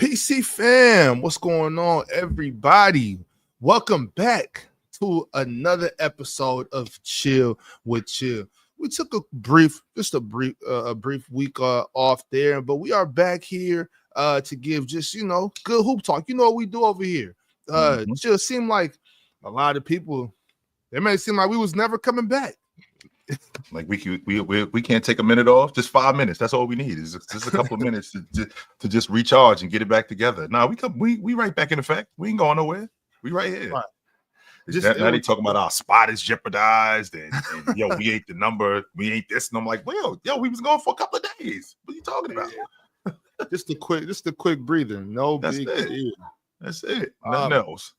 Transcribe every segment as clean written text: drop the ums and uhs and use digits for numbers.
PC fam, what's going on, everybody? Welcome back to another episode of Chill with Chill. We took a brief week off there, but we are back here to give just good hoop talk. You know what we do over here. Just seem like a lot of people. It may seem like we was never coming back. Like we can't take a minute off, just 5 minutes. That's all we need is just a couple of minutes to just recharge and get it back together. Now we right back in effect. We ain't going nowhere. We right here. Right. Now they talking about our spot is jeopardized and yo, we ain't the number, we ain't this. And I'm like, well, yo, we was going for a couple of days. What are you talking about? Just a quick breather. No big deal. That's it. Nothing else.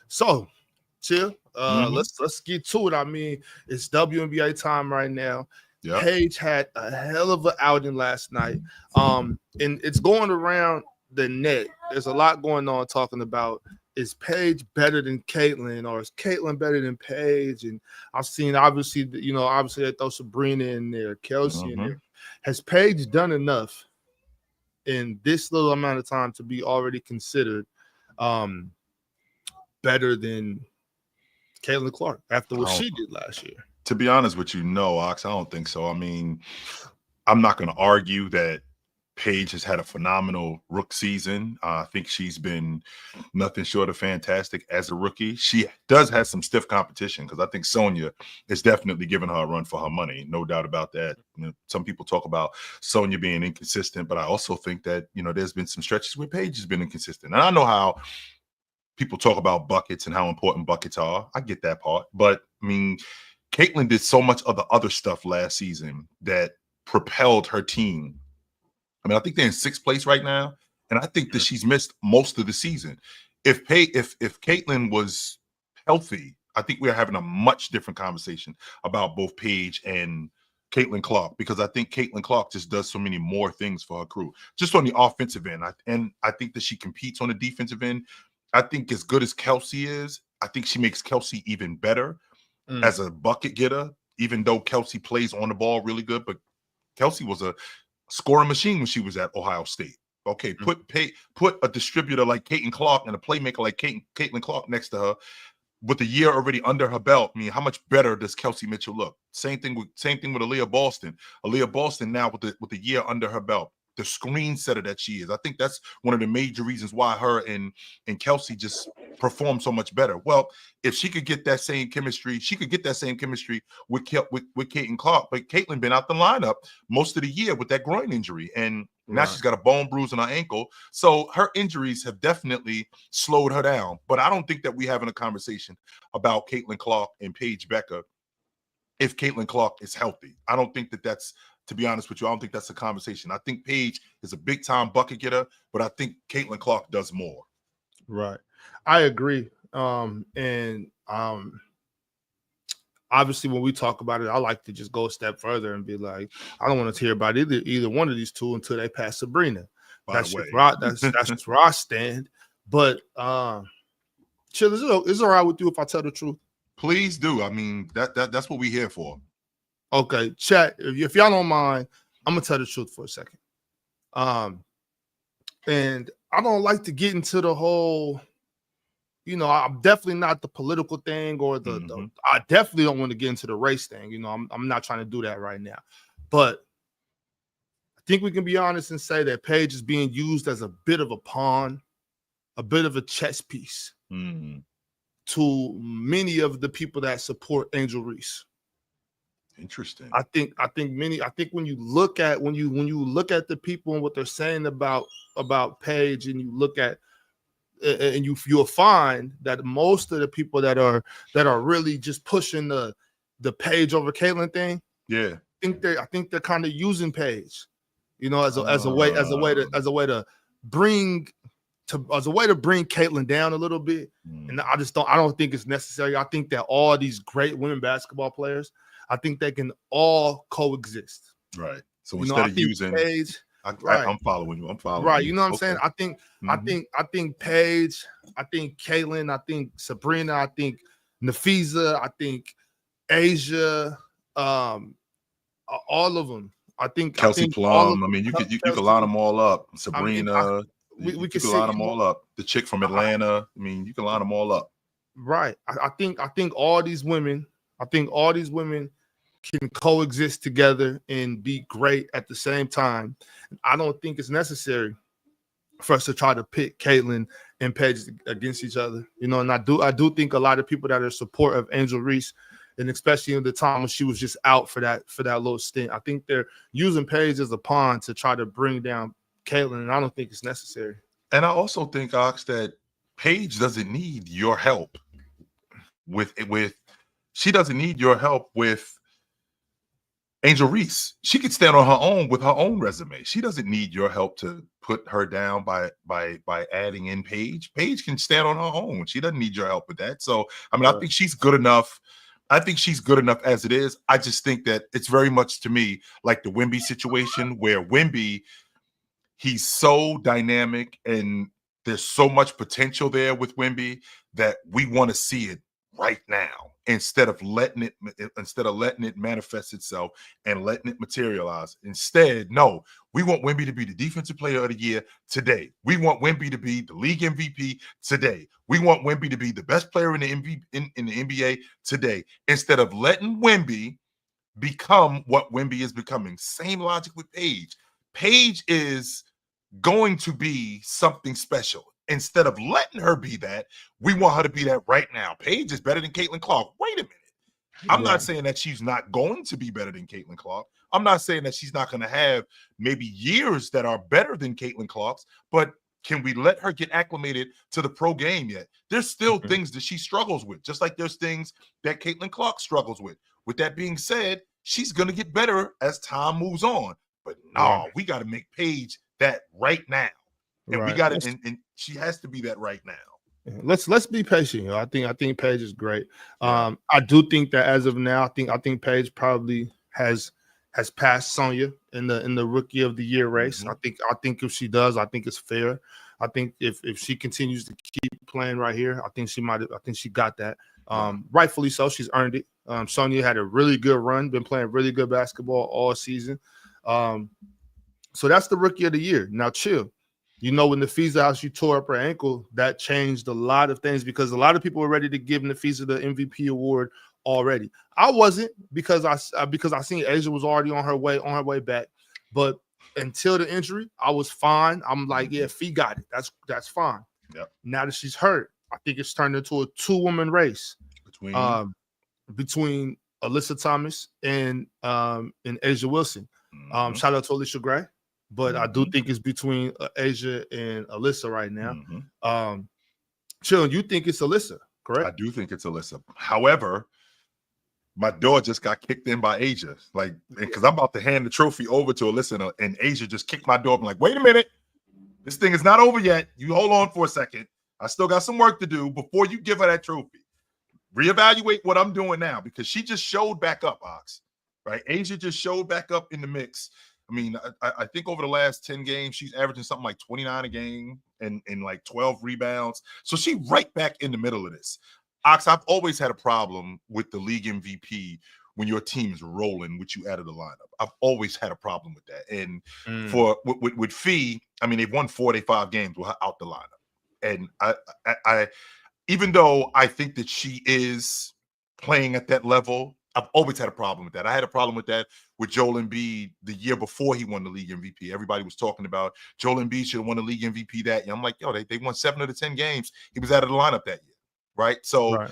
So chill. Let's get to it. I mean, it's WNBA time right now. Yep. Paige had a hell of an outing last night. And it's going around the net. There's a lot going on talking about, is Paige better than Caitlin, or is Caitlin better than Paige? And I've seen obviously they throw Sabrina in there, Kelsey in there. Has Paige done enough in this little amount of time to be already considered better than Caitlin Clark after what she did last year? To be honest with you, no, Ox, I don't think so. I mean, I'm not going to argue that Paige has had a phenomenal rookie season. I think she's been nothing short of fantastic as a rookie. She does have some stiff competition because I think Sonya is definitely giving her a run for her money. No doubt about that. Some people talk about Sonya being inconsistent, but I also think that, there's been some stretches where Paige has been inconsistent. And I know how people talk about buckets and how important buckets are. I get that part. But, I mean, Caitlin did so much of the other stuff last season that propelled her team. I mean, I think they're in 6th place right now, and I think that she's missed most of the season. If Caitlin was healthy, I think we're having a much different conversation about both Paige and Caitlin Clark, because I think Caitlin Clark just does so many more things for her crew, just on the offensive end. I think that she competes on the defensive end. I think as good as Kelsey is, I think she makes Kelsey even better as a bucket getter, even though Kelsey plays on the ball really good. But Kelsey was a scoring machine when she was at Ohio State. Okay, put a distributor like Caitlin Clark and a playmaker like Caitlin Clark next to her with a year already under her belt. I mean, how much better does Kelsey Mitchell look? Same thing with Aaliyah Boston. Aaliyah Boston now with a year under her belt, the screen setter that she is. I think that's one of the major reasons why her and Kelsey just perform so much better. Well, if she could get that same chemistry, with Caitlin Clark. But Caitlin been out the lineup most of the year with that groin injury, and now she's got a bone bruise on her ankle. So her injuries have definitely slowed her down. But I don't think that we're having a conversation about Caitlin Clark and Paige Becker if Caitlin Clark is healthy. I don't think that's, to be honest with you, I don't think that's a conversation. I think Paige is a big-time bucket getter, but I think Caitlin Clark does more. Right. I agree. Obviously, when we talk about it, I like to just go a step further and be like, I don't want to hear about either one of these two until they pass Sabrina. That's just where I stand. But Chill, is it all right with you if I tell the truth? Please do. I mean, that's what we're here for. Okay, chat. If y'all don't mind, I'm gonna tell the truth for a second. And I don't like to get into the whole, I'm definitely not the political thing or the I definitely don't want to get into the race thing. I'm not trying to do that right now. But I think we can be honest and say that Paige is being used as a bit of a pawn, a bit of a chess piece to many of the people that support Angel Reese. Interesting. I think when you look at the people and what they're saying about Paige, and you look at and you'll find that most of the people that are really just pushing the Paige over Caitlin thing, I think they're kind of using Paige, as a way to bring Caitlin down a little bit. And I don't think it's necessary. I think that all these great women basketball players, I think they can all coexist. Right. So instead of using Paige, I'm following you. Right. You know what I'm saying? I think Paige, I think Caitlin, I think Sabrina, I think Nafisa, I think Asia, all of them. I Kelsey think all of Plum. I mean, you could line Kelsey. them all up. I mean, Sabrina. we You could can sit line them all up. The chick from Atlanta. I mean, you can line them all up. right. I think all these women. I think all these women can coexist together and be great at the same time. I don't think it's necessary for us to try to pit Caitlin and Paige against each other. You know, and I do think a lot of people that are support of Angel Reese, and especially in the time when she was just out for that little stint, I think they're using Paige as a pawn to try to bring down Caitlin, and I don't think it's necessary. And I also think, Ox, that Paige doesn't need your help with she doesn't need your help with Angel Reese. She could stand on her own with her own resume. She doesn't need your help to put her down by adding in Paige. Paige can stand on her own. She doesn't need your help with that. So, I mean, I think she's good enough. I think she's good enough as it is. I just think that it's very much to me like the Wemby situation, where Wemby, he's so dynamic and there's so much potential there with Wemby that we want to see it right now instead of letting it manifest itself and letting it materialize. Instead, no, we want Wemby to be the defensive player of the year today. We want Wemby to be the league MVP today. We want Wemby to be the best player in the NBA today, instead of letting Wemby become what Wemby is becoming. Same logic with Paige. Paige is going to be something special. Instead of letting her be that, we want her to be that right now. Paige is better than Caitlin Clark. Wait a minute. I'm not saying that she's not going to be better than Caitlin Clark. I'm not saying that she's not going to have maybe years that are better than Caitlin Clark's, but can we let her get acclimated to the pro game yet? There's still things that she struggles with, just like there's things that Caitlin Clark struggles with. With that being said, she's going to get better as time moves on. But no, we got to make Paige that right now. And we got to, and she has to be that right now. Let's be patient. You know, I think Paige is great. I do think that as of now, I think Paige probably has passed Sonya in the rookie of the year race. I think if she does, I think it's fair. I think if she continues to keep playing right here, I think she got that. Rightfully so. She's earned it. Sonya had a really good run, been playing really good basketball all season. So that's the rookie of the year. Now chill. You know, when Nafisa out, she tore up her ankle, that changed a lot of things because a lot of people were ready to give Nafisa the MVP award already. I wasn't because I seen Asia was already on her way back. But until the injury, I was fine. I'm like, yeah, Fee got it. That's fine. Yep. Now that she's hurt, I think it's turned into a 2-woman race between Alyssa Thomas and Asia Wilson. Shout out to Alicia Gray. But I do think it's between Asia and Alyssa right now. Chill, you think it's Alyssa, correct? I do think it's Alyssa. However, my door just got kicked in by Asia. Like, because I'm about to hand the trophy over to Alyssa, and Asia just kicked my door. I'm like, wait a minute. This thing is not over yet. You hold on for a second. I still got some work to do before you give her that trophy. Reevaluate what I'm doing now, because she just showed back up, Ox. Right? Asia just showed back up in the mix. I mean, I think over the last 10 games, she's averaging something like 29 a game and like 12 rebounds. So she's right back in the middle of this. Ox, I've always had a problem with the league MVP when your team is rolling, which you added the lineup. I've always had a problem with that. And with Fee, I mean, they've won 45 games without the lineup. And I even though I think that she is playing at that level, I've always had a problem with that. I had a problem with that with Joel Embiid the year before he won the league MVP. Everybody was talking about Joel Embiid should have won the league MVP that year. I'm like, yo, they won 7 of the 10 games. He was out of the lineup that year, right? So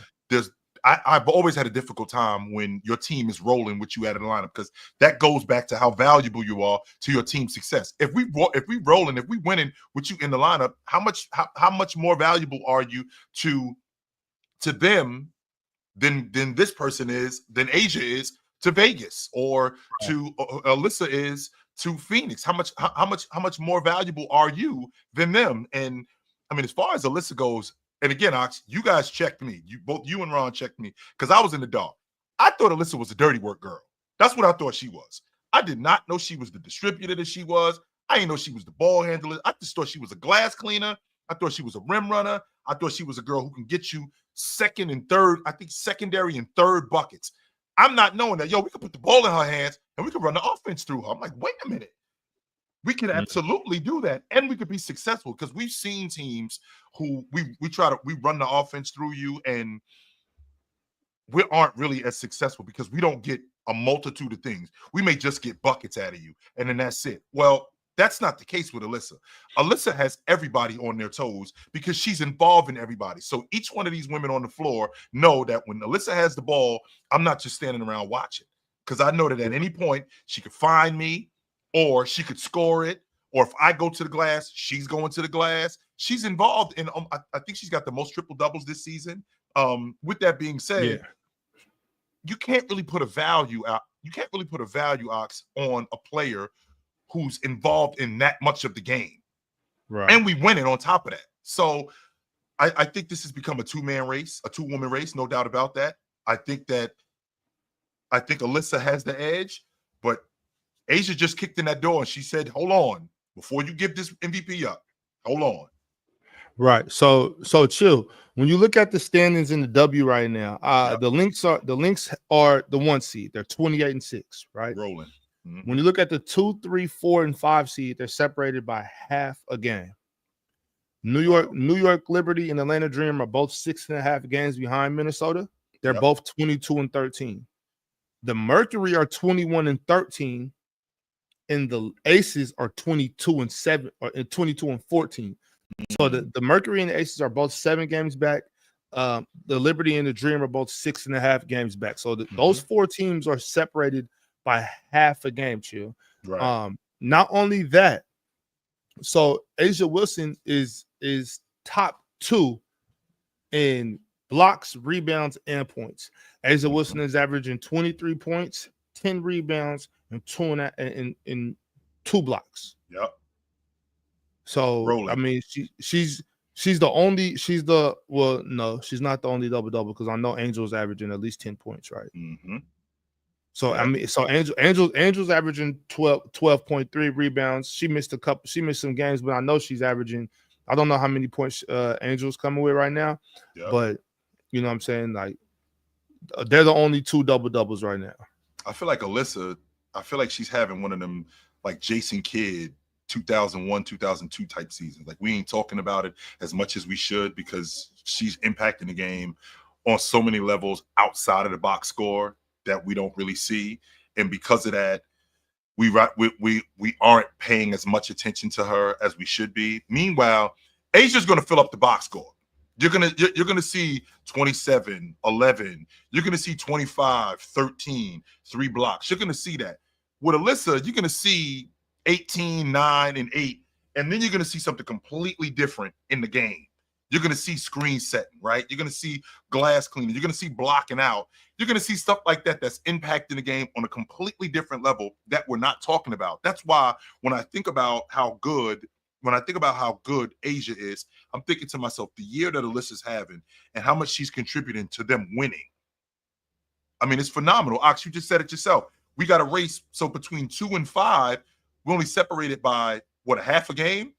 I've always had a difficult time when your team is rolling with you out of the lineup, because that goes back to how valuable you are to your team's success. If we rolling, if we winning with you in the lineup, how much more valuable are you to them than this person is, than Asia is to Vegas, or to Alyssa is to Phoenix? How much more valuable are you than them? And I mean, as far as Alyssa goes, and again, Ox, you guys checked me. You and Ron checked me, because I was in the dark. I thought Alyssa was a dirty work girl. That's what I thought she was. I did not know she was the distributor that she was. I didn't know she was the ball handler. I just thought she was a glass cleaner. I thought she was a rim runner. I thought she was a girl who can get you second and third, I think secondary and third buckets. I'm not knowing that, we can put the ball in her hands and we could run the offense through her. I'm like, wait a minute. We can absolutely do that, and we could be successful because we've seen teams who we run the offense through you, and we aren't really as successful because we don't get a multitude of things. We may just get buckets out of you, and then that's it. Well, that's not the case with Alyssa. Alyssa has everybody on their toes because she's involved in everybody. So each one of these women on the floor know that when Alyssa has the ball, I'm not just standing around watching, because I know that at any point she could find me, or she could score it, or if I go to the glass, she's going to the glass. She's involved in, I think she's got the most triple doubles this season. With that being said, you can't really put a value out. You can't really put a value, Ox, on a player who's involved in that much of the game. Right. And we win it on top of that. So I think this has become a two-man race, a two-woman race, no doubt about that. I think Alyssa has the edge, but Asia just kicked in that door and she said, hold on, before you give this MVP up, hold on. Right. So chill. When you look at the standings in the W right now, the Lynx are the 1 seed. They're 28-6, right? Rolling. When you look at the 2, 3, 4, and 5 seed, they're separated by half a game. New York Liberty and Atlanta Dream are both 6.5 games behind Minnesota. They're both 22-13. The Mercury are 21-13. And the Aces are 22-7 or 22-14. So the Mercury and the Aces are both 7 games back. The Liberty and the Dream are both 6.5 games back. So those 4 teams are separated by half a game, chill. Right. Not only that, so A'ja Wilson is top 2 in blocks, rebounds, and points. A'ja Wilson is averaging 23 points, 10 rebounds, and 2 blocks. Yep. So rolling. I mean, she's not the only double-double, because I know Angel's averaging at least 10 points, right? So I mean, so Angel's averaging 12.3 rebounds. She missed some games, but I know she's averaging. I don't know how many points Angel's coming with right now, but you know what I'm saying, like they're the only 2 double-doubles right now. I feel like Alyssa, she's having one of them like Jason Kidd 2001, 2002 type seasons. Like, we ain't talking about it as much as we should because she's impacting the game on so many levels outside of the box score that we don't really see. And because of that, we aren't paying as much attention to her as we should be. Meanwhile, Asia's going to fill up the box score. You're gonna see 27, 11. You're gonna see 25, 13, 3 blocks. You're gonna see that. With Alyssa, you're gonna see 18, 9, and 8, and then you're gonna see something completely different in the game. You're gonna see screen setting, right? You're gonna see glass cleaning. You're gonna see blocking out. You're gonna see stuff like that that's impacting the game on a completely different level that we're not talking about. That's why when I think about how good A'ja is, I'm thinking to myself, the year that Alyssa's having and how much she's contributing to them winning. I mean, it's phenomenal. Ox, you just said it yourself. We got a race. So between 2 and 5, we're only separated by what, a half a game?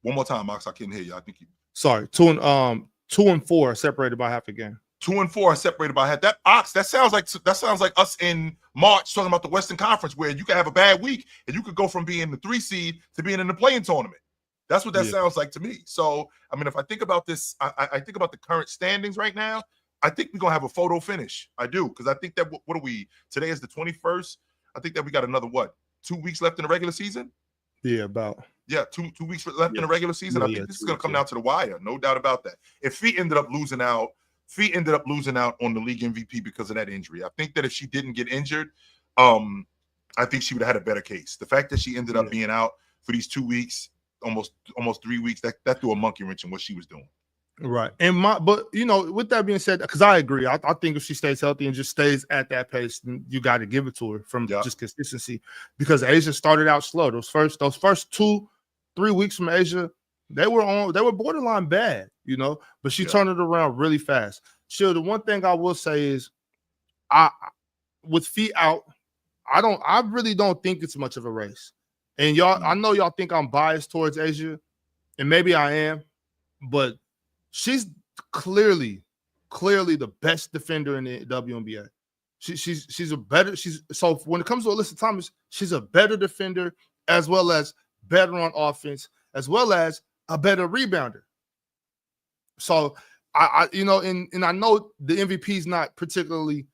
One more time, Ox. I couldn't hear you. I think you. Sorry, 2 and 4 are separated by half a game. 2 and 4 are separated by half. That, Ox, that sounds like us in March talking about the Western Conference, where you can have a bad week and you could go from being the 3 seed to being in the play-in tournament. That's what that sounds like to me. So, I mean, if I think about this, I think about the current standings right now, I think we're going to have a photo finish. I do, because I think that, what are we? Today is the 21st. I think that we got another, 2 weeks left in the regular season? Yeah, about. Yeah, two weeks left in the regular season. I think this is going to come down to the wire. No doubt about that. If Fee ended up losing out on the league MVP because of that injury. I think that if she didn't get injured, I think she would have had a better case. The fact that she ended up being out for these 2 weeks, almost 3 weeks, that threw a monkey wrench in what she was doing. Right. But you know, with that being said, because I agree, I think if she stays healthy and just stays at that pace, then you got to give it to her from just consistency. Because A'ja started out slow. Those first 2-3 weeks from A'ja, they were borderline bad, you know, but she turned it around really fast. Sure, the one thing I will say is, with Feet out, I really don't think it's much of a race. And y'all, I know y'all think I'm biased towards A'ja, and maybe I am, but she's clearly the best defender in the WNBA. She's a better. So when it comes to Alyssa Thomas, she's a better defender as well as better on offense as well as a better rebounder. So I and I know the MVP is not particularly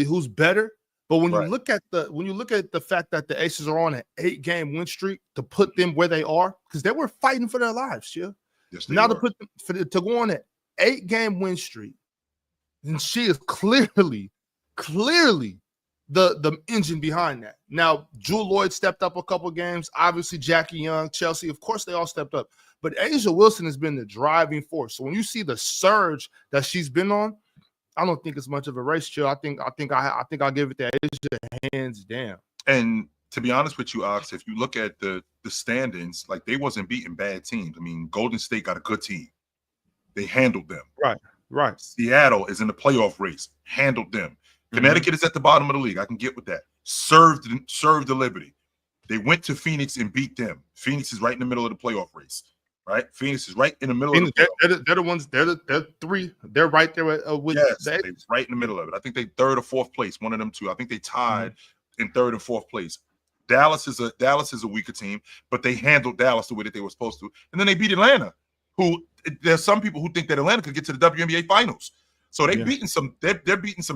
who's better, but when you Right. look at the fact that the Aces are on an 8-game win streak to put them where they are, because they were fighting for their lives, Yes, they now were. to put them to go on an 8-game win streak, and she is clearly the engine behind that. Now, Jewel Lloyd stepped up a couple games. Obviously, Jackie Young, Chelsea, of course, they all stepped up. But A'ja Wilson has been the driving force. So when you see the surge that she's been on, I don't think it's much of a race, Chill. I think I'll give it to A'ja hands down. And to be honest with you, Ox, if you look at the standings, like they wasn't beating bad teams. I mean, Golden State got a good team. They handled them. Right. Seattle is in the playoff race. Handled them. Connecticut is at the bottom of the league. I can get with that. Served the Liberty. They went to Phoenix and beat them. Phoenix is right in the middle of the playoff race. Right? Phoenix is right in the middle of the playoff. They're the ones. They're three. They're right there with they're right in the middle of it. I think they third or fourth place. One of them two. I think they tied in third and fourth place. Dallas is a weaker team, but they handled Dallas the way that they were supposed to. And then they beat Atlanta, who there's some people who think that Atlanta could get to the WNBA finals. So they're beating some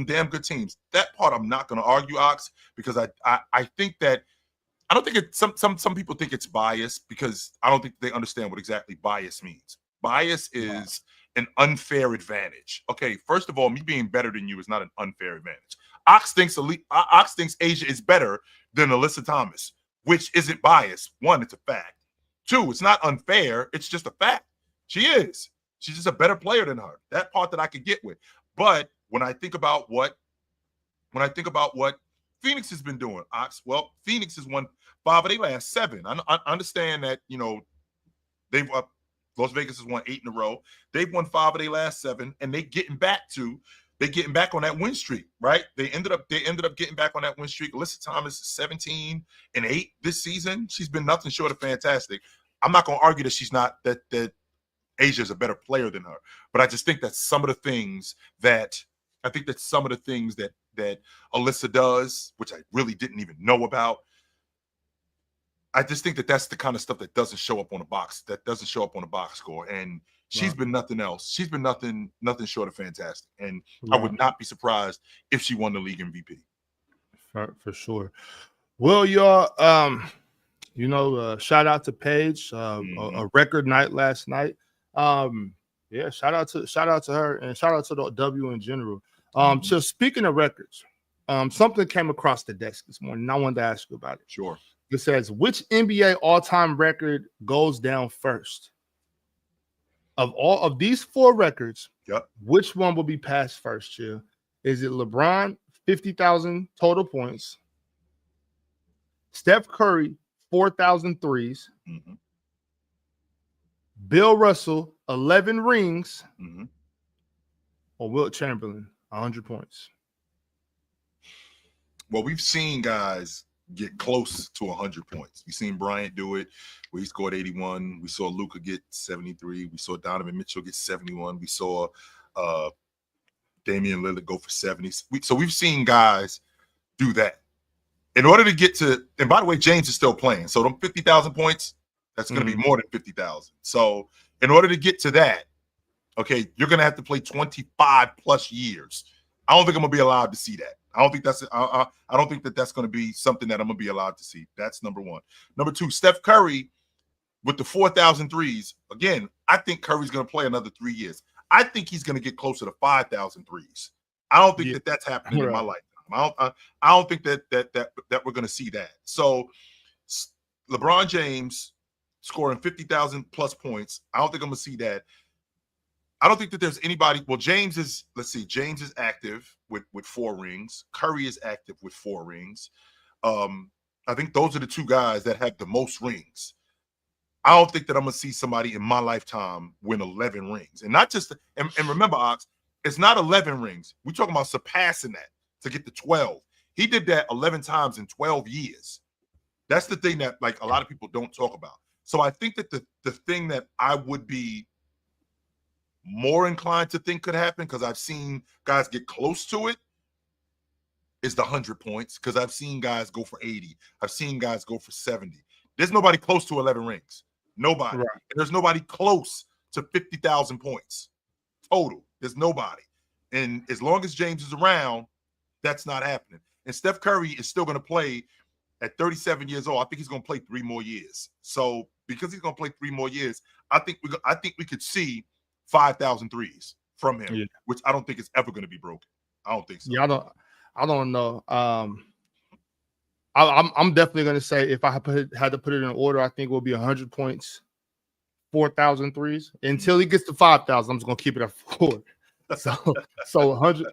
damn good teams. That part I'm not going to argue, Ox, because I think that I don't think it's some people think it's bias because I don't think they understand what exactly bias means. Bias is an unfair advantage. Okay, first of all, me being better than you is not an unfair advantage. Ox thinks A'ja is better than Alyssa Thomas, which isn't bias. One, it's a fact. Two, it's not unfair. It's just a fact. She is. She's just a better player than her. That part that I could get with. But when I think about what Phoenix has been doing, Ox, well, Phoenix has won 5 of their last 7. I understand that, they've Las Vegas has won 8 in a row. They've won 5 of their last 7, and they're getting back on that win streak, right? They ended up getting back on that win streak. Alyssa Thomas is 17-8 this season. She's been nothing short of fantastic. I'm not going to argue that she's not that A'ja is a better player than her, but I just think that some of the things that Alyssa does, which I really didn't even know about, I just think that that's the kind of stuff that doesn't show up on a box score. And she's been nothing else. She's been nothing short of fantastic. And I would not be surprised if she won the league MVP. For sure. Well, y'all, shout out to Paige, a record night last night. Shout out to her and shout out to the W in general. So speaking of records, something came across the desk this morning, and I wanted to ask you about it. Sure. It says, which NBA all-time record goes down first? Of all of these 4 records, which one will be passed first, Chill? Is it LeBron, 50,000 total points? Steph Curry, 4,000 threes? Bill Russell, 11 rings? Or Wilt Chamberlain, 100 points? Well, we've seen guys get close to 100 points. We've seen Bryant do it where he scored 81. We saw Luka get 73. We saw Donovan Mitchell get 71. We saw Damian Lillard go for 70. So we've seen guys do that. In order to get to, and by the way, James is still playing. So them 50,000 points, that's going to be more than 50,000. So in order to get to that, okay, you're going to have to play 25 plus years. I don't think I'm going to be allowed to see that. I don't think that's going to be something that I'm going to be allowed to see. That's number one. Number 2, Steph Curry with the 4,000 threes. Again, I think Curry's going to play another 3 years. I think he's going to get closer to 5,000 threes. I don't think that's happening in my lifetime. I don't think that we're going to see that. So LeBron James scoring 50,000 plus points. I don't think I'm going to see that. I don't think that there's anybody. Well, James is active with 4 rings. Curry is active with 4 rings. I think those are the 2 guys that have the most rings. I don't think that I'm going to see somebody in my lifetime win 11 rings. And not just, and remember, Ox, it's not 11 rings. We're talking about surpassing that to get to 12. He did that 11 times in 12 years. That's the thing that, like, a lot of people don't talk about. So I think that the thing that I would be more inclined to think could happen, because I've seen guys get close to it, is the 100 points because I've seen guys go for 80. I've seen guys go for 70. There's nobody close to 11 rings. Nobody. Right. And there's nobody close to 50,000 points total. There's nobody. And as long as James is around, that's not happening. And Steph Curry is still going to play at 37 years old. I think he's going to play 3 more years. So because he's going to play 3 more years, I think we could see 5,000 threes from him, which I don't think is ever going to be broken. I don't think so. Yeah, I don't know. I'm definitely going to say if I had to put it in order, I think it will be 100 points, 4,000 threes. Until he gets to 5,000, I'm just going to keep it at 4. So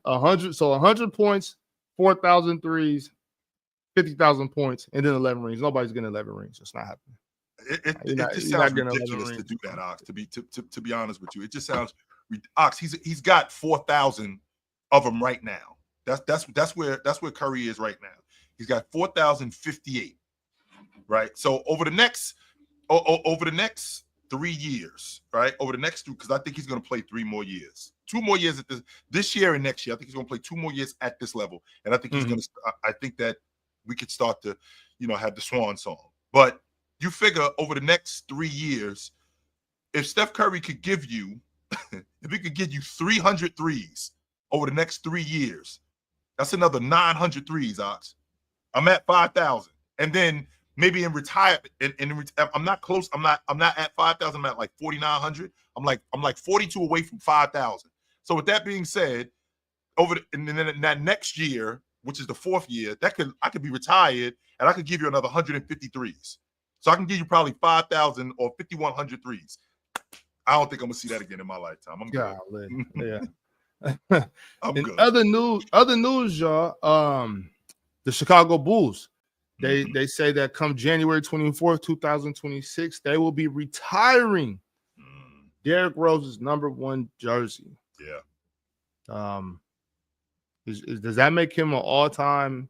100 points, 4,000 threes, 50,000 points, and then 11 rings. Nobody's getting 11 rings. It's not happening. It just sounds ridiculous to do that, Ox. To be honest with you, it just sounds Ox. He's got 4,000 of them right now. That's where Curry is right now. He's got 4,058. Right. So over the next 3 years, right? Over the next 2, because I think he's going to play 3 more years, 2 more years at this year and next year. I think he's going to play 2 more years at this level, and I think he's going to. I think that we could start to, have the swan song. But you figure over the next 3 years, if Steph Curry could give you, if he could give you 300 threes over the next 3 years, that's another 900 threes, Ox. I'm at 5,000, and then maybe in retirement, I'm not close. I'm not at 5,000. I'm at like 4,900. I'm like 42 away from 5,000. So with that being said, and then that next year, which is the 4th year, I could be retired and I could give you another 150 threes. So I can give you probably 5,000 or 5,100 threes. I don't think I'm gonna see that again in my lifetime. I'm good. Yeah. I'm in good. Other news, y'all. The Chicago Bulls. They say that come January 24th, 2026, they will be retiring Derrick Rose's #1 jersey. Yeah. Does that make him an all-time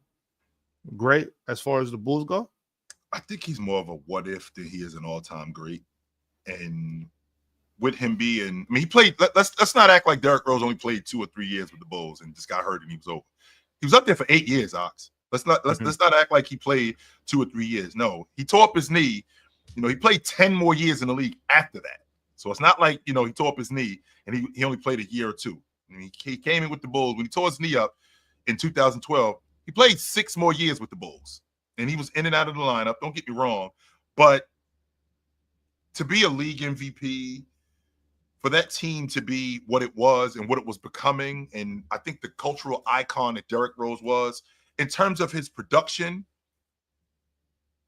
great as far as the Bulls go? I think he's more of a what if than he is an all-time great. And with him being, he played. Let's not act like Derrick Rose only played 2 or 3 years with the Bulls and just got hurt and he was over. He was up there for 8 years, Ox. Let's not act like he played 2 or 3 years. No, he tore up his knee. He played 10 more years in the league after that. So it's not like he tore up his knee and he only played a year or 2. He came in with the Bulls when he tore his knee up in 2012. He played 6 more years with the Bulls, and he was in and out of the lineup. Don't get me wrong, but to be a league MVP, for that team to be what it was and what it was becoming, and I think the cultural icon that Derrick Rose was, in terms of his production,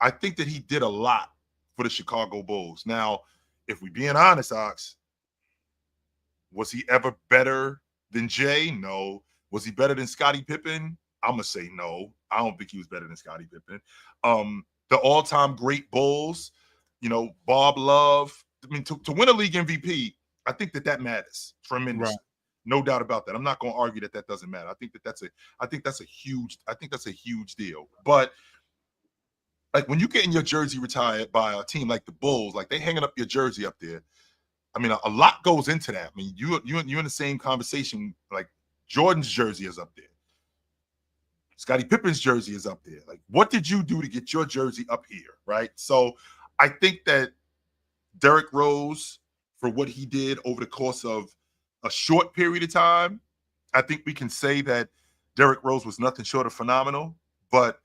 I think that he did a lot for the Chicago Bulls. Now, if we're being honest, Ox, was he ever better than Jay? No. Was he better than Scottie Pippen? I'm going to say no. I don't think he was better than Scottie Pippen. The all-time great Bulls, Bob Love. To win a league MVP, I think that matters tremendously. Right. No doubt about that. I'm not going to argue that doesn't matter. I think that's a huge deal. But like when you getting your jersey retired by a team like the Bulls, like they hanging up your jersey up there. A lot goes into that. You're in the same conversation. Like Jordan's jersey is up there. Scottie Pippen's jersey is up there. Like, what did you do to get your jersey up here, right? So I think that Derrick Rose, for what he did over the course of a short period of time, I think we can say that Derrick Rose was nothing short of phenomenal. But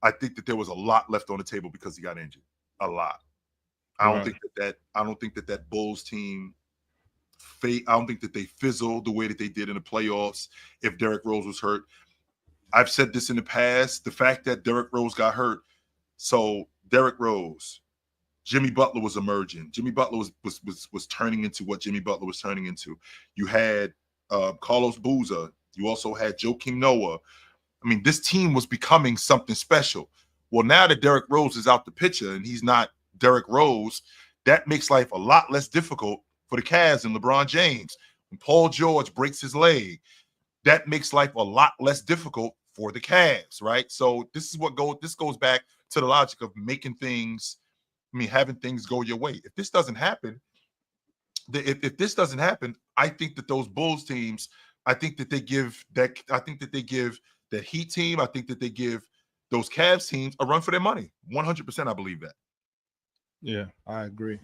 I think that there was a lot left on the table because he got injured. A lot. I don't think that Bulls team. I don't think that they fizzled the way that they did in the playoffs if Derrick Rose was hurt. I've said this in the past. The fact that Derrick Rose got hurt, so Derrick Rose, Jimmy Butler was emerging. Jimmy Butler was turning into what Jimmy Butler was turning into. You had Carlos Boozer. You also had Joakim Noah. This team was becoming something special. Well, now that Derrick Rose is out the picture and he's not Derrick Rose, that makes life a lot less difficult for the Cavs and LeBron James. When Paul George breaks his leg, that makes life a lot less difficult for the Cavs, right? So this goes back to the logic of making things, having things go your way. If this doesn't happen, I think that those Bulls teams, I think that they give that Heat team. I think that they give those Cavs teams a run for their money. 100%, I believe that. Yeah, I agree.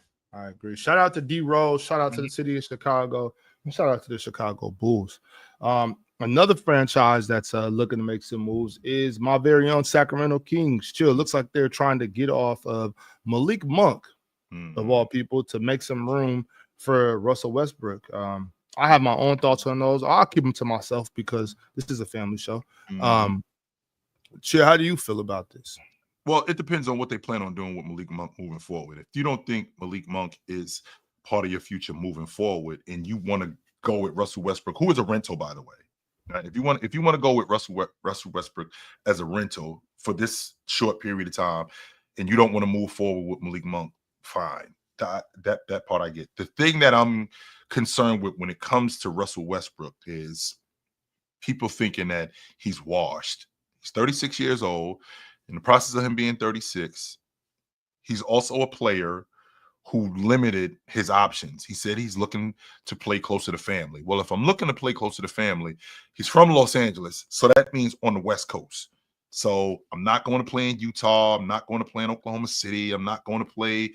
Shout out to D Rose. Shout out to the city of Chicago. And shout out to the Chicago Bulls. Another franchise that's looking to make some moves is my very own Sacramento Kings. Chill. Looks like they're trying to get off of Malik Monk, of all people, to make some room for Russell Westbrook. I have my own thoughts on those. I'll keep them to myself because this is a family show. Chill, how do you feel about this? Well, it depends on what they plan on doing with Malik Monk moving forward. If you don't think Malik Monk is part of your future moving forward, and you want to go with Russell Westbrook, who is a rental, by the way, right? If you want to go with Russell Westbrook as a rental for this short period of time, and you don't want to move forward with Malik Monk, fine. That part I get. The thing that I'm concerned with when it comes to Russell Westbrook is people thinking that he's washed. He's 36 years old. In the process of him being 36, he's also a player who limited his options. He said he's looking to play closer to family. Well, if I'm looking to play closer to family, he's from Los Angeles, so that means on the West Coast. So I'm not going to play in Utah. I'm not going to play in Oklahoma City. I'm not going to play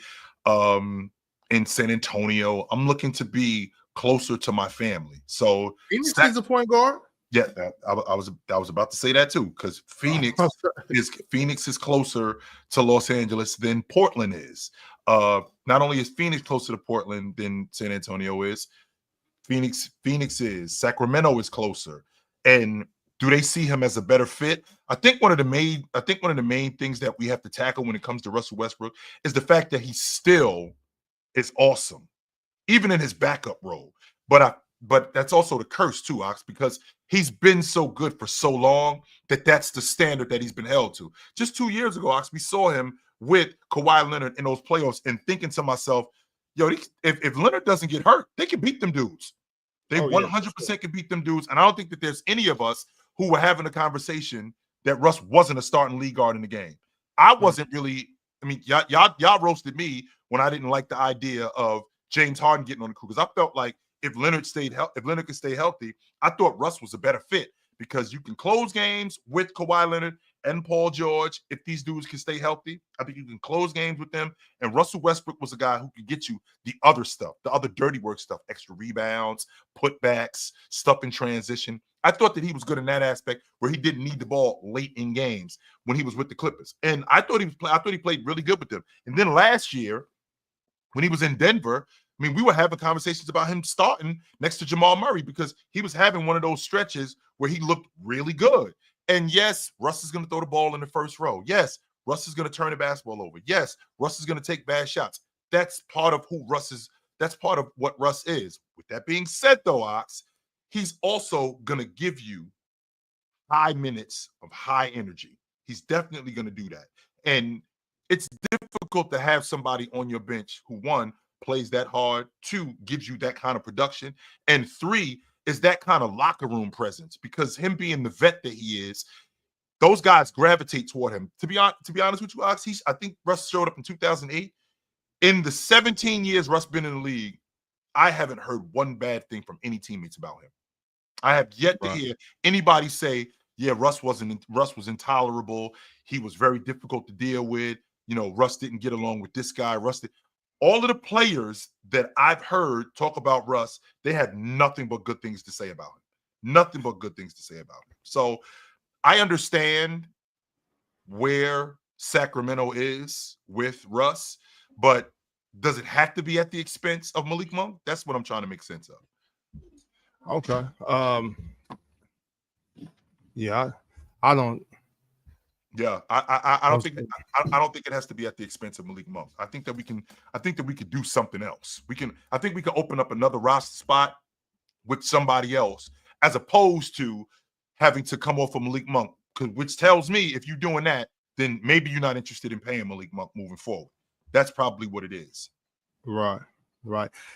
in San Antonio. I'm looking to be closer to my family. So Phoenix is a point guard. Yeah, I was about to say that too, because Phoenix is closer to Los Angeles than Portland is. Not only is Phoenix closer to Portland than San Antonio is, Phoenix is. Sacramento is closer. And do they see him as a better fit? I think one of the main things that we have to tackle when it comes to Russell Westbrook is the fact that he still is awesome, even in his backup role. But that's also the curse too, Ox, because he's been so good for so long that's the standard that he's been held to. Just 2 years ago, Ox, we saw him with Kawhi Leonard in those playoffs, and thinking to myself, yo, if Leonard doesn't get hurt, they can beat them dudes. They 100% can beat them dudes. And I don't think that there's any of us who were having a conversation that Russ wasn't a starting league guard in the game. I wasn't really. I mean, y'all roasted me when I didn't like the idea of James Harden getting on the crew, because I felt like if Leonard could stay healthy, I thought Russ was a better fit, because you can close games with Kawhi Leonard and Paul George. If these dudes can stay healthy, I think you can close games with them. And Russell Westbrook was a guy who could get you the other stuff, the other dirty work stuff, extra rebounds, putbacks, stuff in transition. I thought that he was good in that aspect where he didn't need the ball late in games when he was with the Clippers. And I thought he played really good with them. And then last year, when he was in Denver, I mean, we were having conversations about him starting next to Jamal Murray, because he was having one of those stretches where he looked really good. And yes, Russ is going to throw the ball in the first row. Yes, Russ is going to turn the basketball over. Yes, Russ is going to take bad shots. That's part of who Russ is. That's part of what Russ is. With that being said, though, Ox, he's also going to give you high minutes of high energy. He's definitely going to do that. And it's difficult to have somebody on your bench who, one, plays that hard, two, gives you that kind of production, and three, is that kind of locker room presence, because him being the vet that he is, those guys gravitate toward him. To be honest with you, Ox, I think Russ showed up in 2008. In the 17 years Russ been in the league, I haven't heard one bad thing from any teammates about him. I have yet to hear anybody say, yeah, Russ was intolerable. He was very difficult to deal with. You know, Russ didn't get along with this guy. All of the players that I've heard talk about Russ, they had nothing but good things to say about him. Nothing but good things to say about him. So I understand where Sacramento is with Russ, but does it have to be at the expense of Malik Monk? That's what I'm trying to make sense of. Okay. Yeah, I don't. Yeah, I don't think it has to be at the expense of Malik Monk. I think that we could do something else. I think we can open up another roster spot with somebody else, as opposed to having to come off of Malik Monk, which tells me if you're doing that, then maybe you're not interested in paying Malik Monk moving forward. That's probably what it is. Right.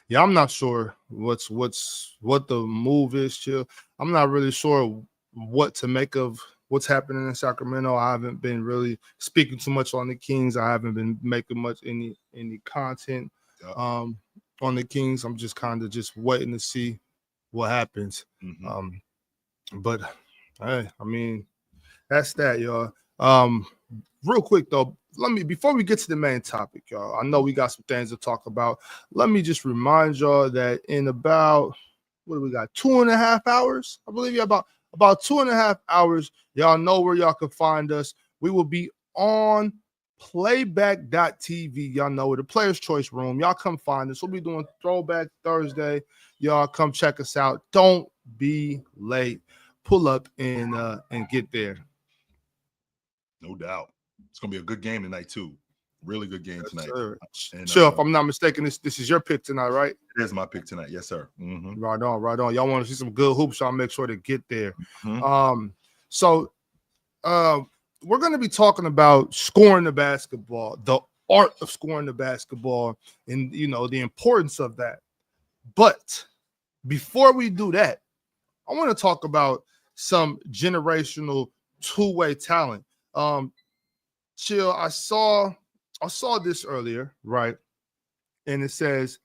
Yeah, I'm not sure what the move is, Chill. I'm not really sure what to make of what's happening in Sacramento. I haven't been really speaking too much on the Kings. I haven't been making much any content on the Kings. I'm just kind of just waiting to see what happens. Mm-hmm. But hey, I mean, That's that, y'all. Real quick though, before we get to the main topic, y'all. I know we got some things to talk about. Let me just remind y'all that in about what do we got? 2.5 hours, I believe. Yeah, about 2.5 hours. Y'all know where y'all can find us. We will be on playback.tv. Y'all know where the Players Choice Room. Y'all come find us. We'll be doing Throwback Thursday. Y'all come check us out. Don't be late. Pull up and get there. No doubt. It's gonna be a good game tonight too. Really good game tonight. And, sure, if I'm not mistaken, this is your pick tonight, right? It is my pick tonight. Yes, sir. Mm-hmm. Right on. Y'all want to see some good hoops? Y'all make sure to get there. Mm-hmm. So we're going to be talking about scoring the basketball, the art of scoring the basketball, and the importance of that. But before we do that, I want to talk about some generational two-way talent. Chill, I saw this earlier, right? And it says,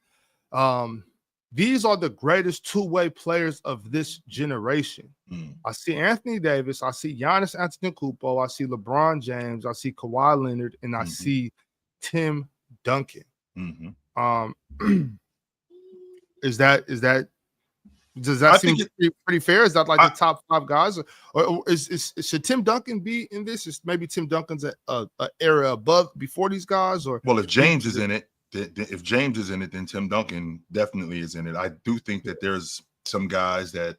these are the greatest two-way players of this generation. I see Anthony Davis, I see Giannis Antetokounmpo, I see LeBron James, I see Kawhi Leonard, and I see Tim Duncan. Does that seem pretty fair? Is that like the top 5 guys, or should Tim Duncan be in this? Is maybe Tim Duncan's a area above before these guys, or well, if James is in it, then Tim Duncan definitely is in it. I do think that there's some guys that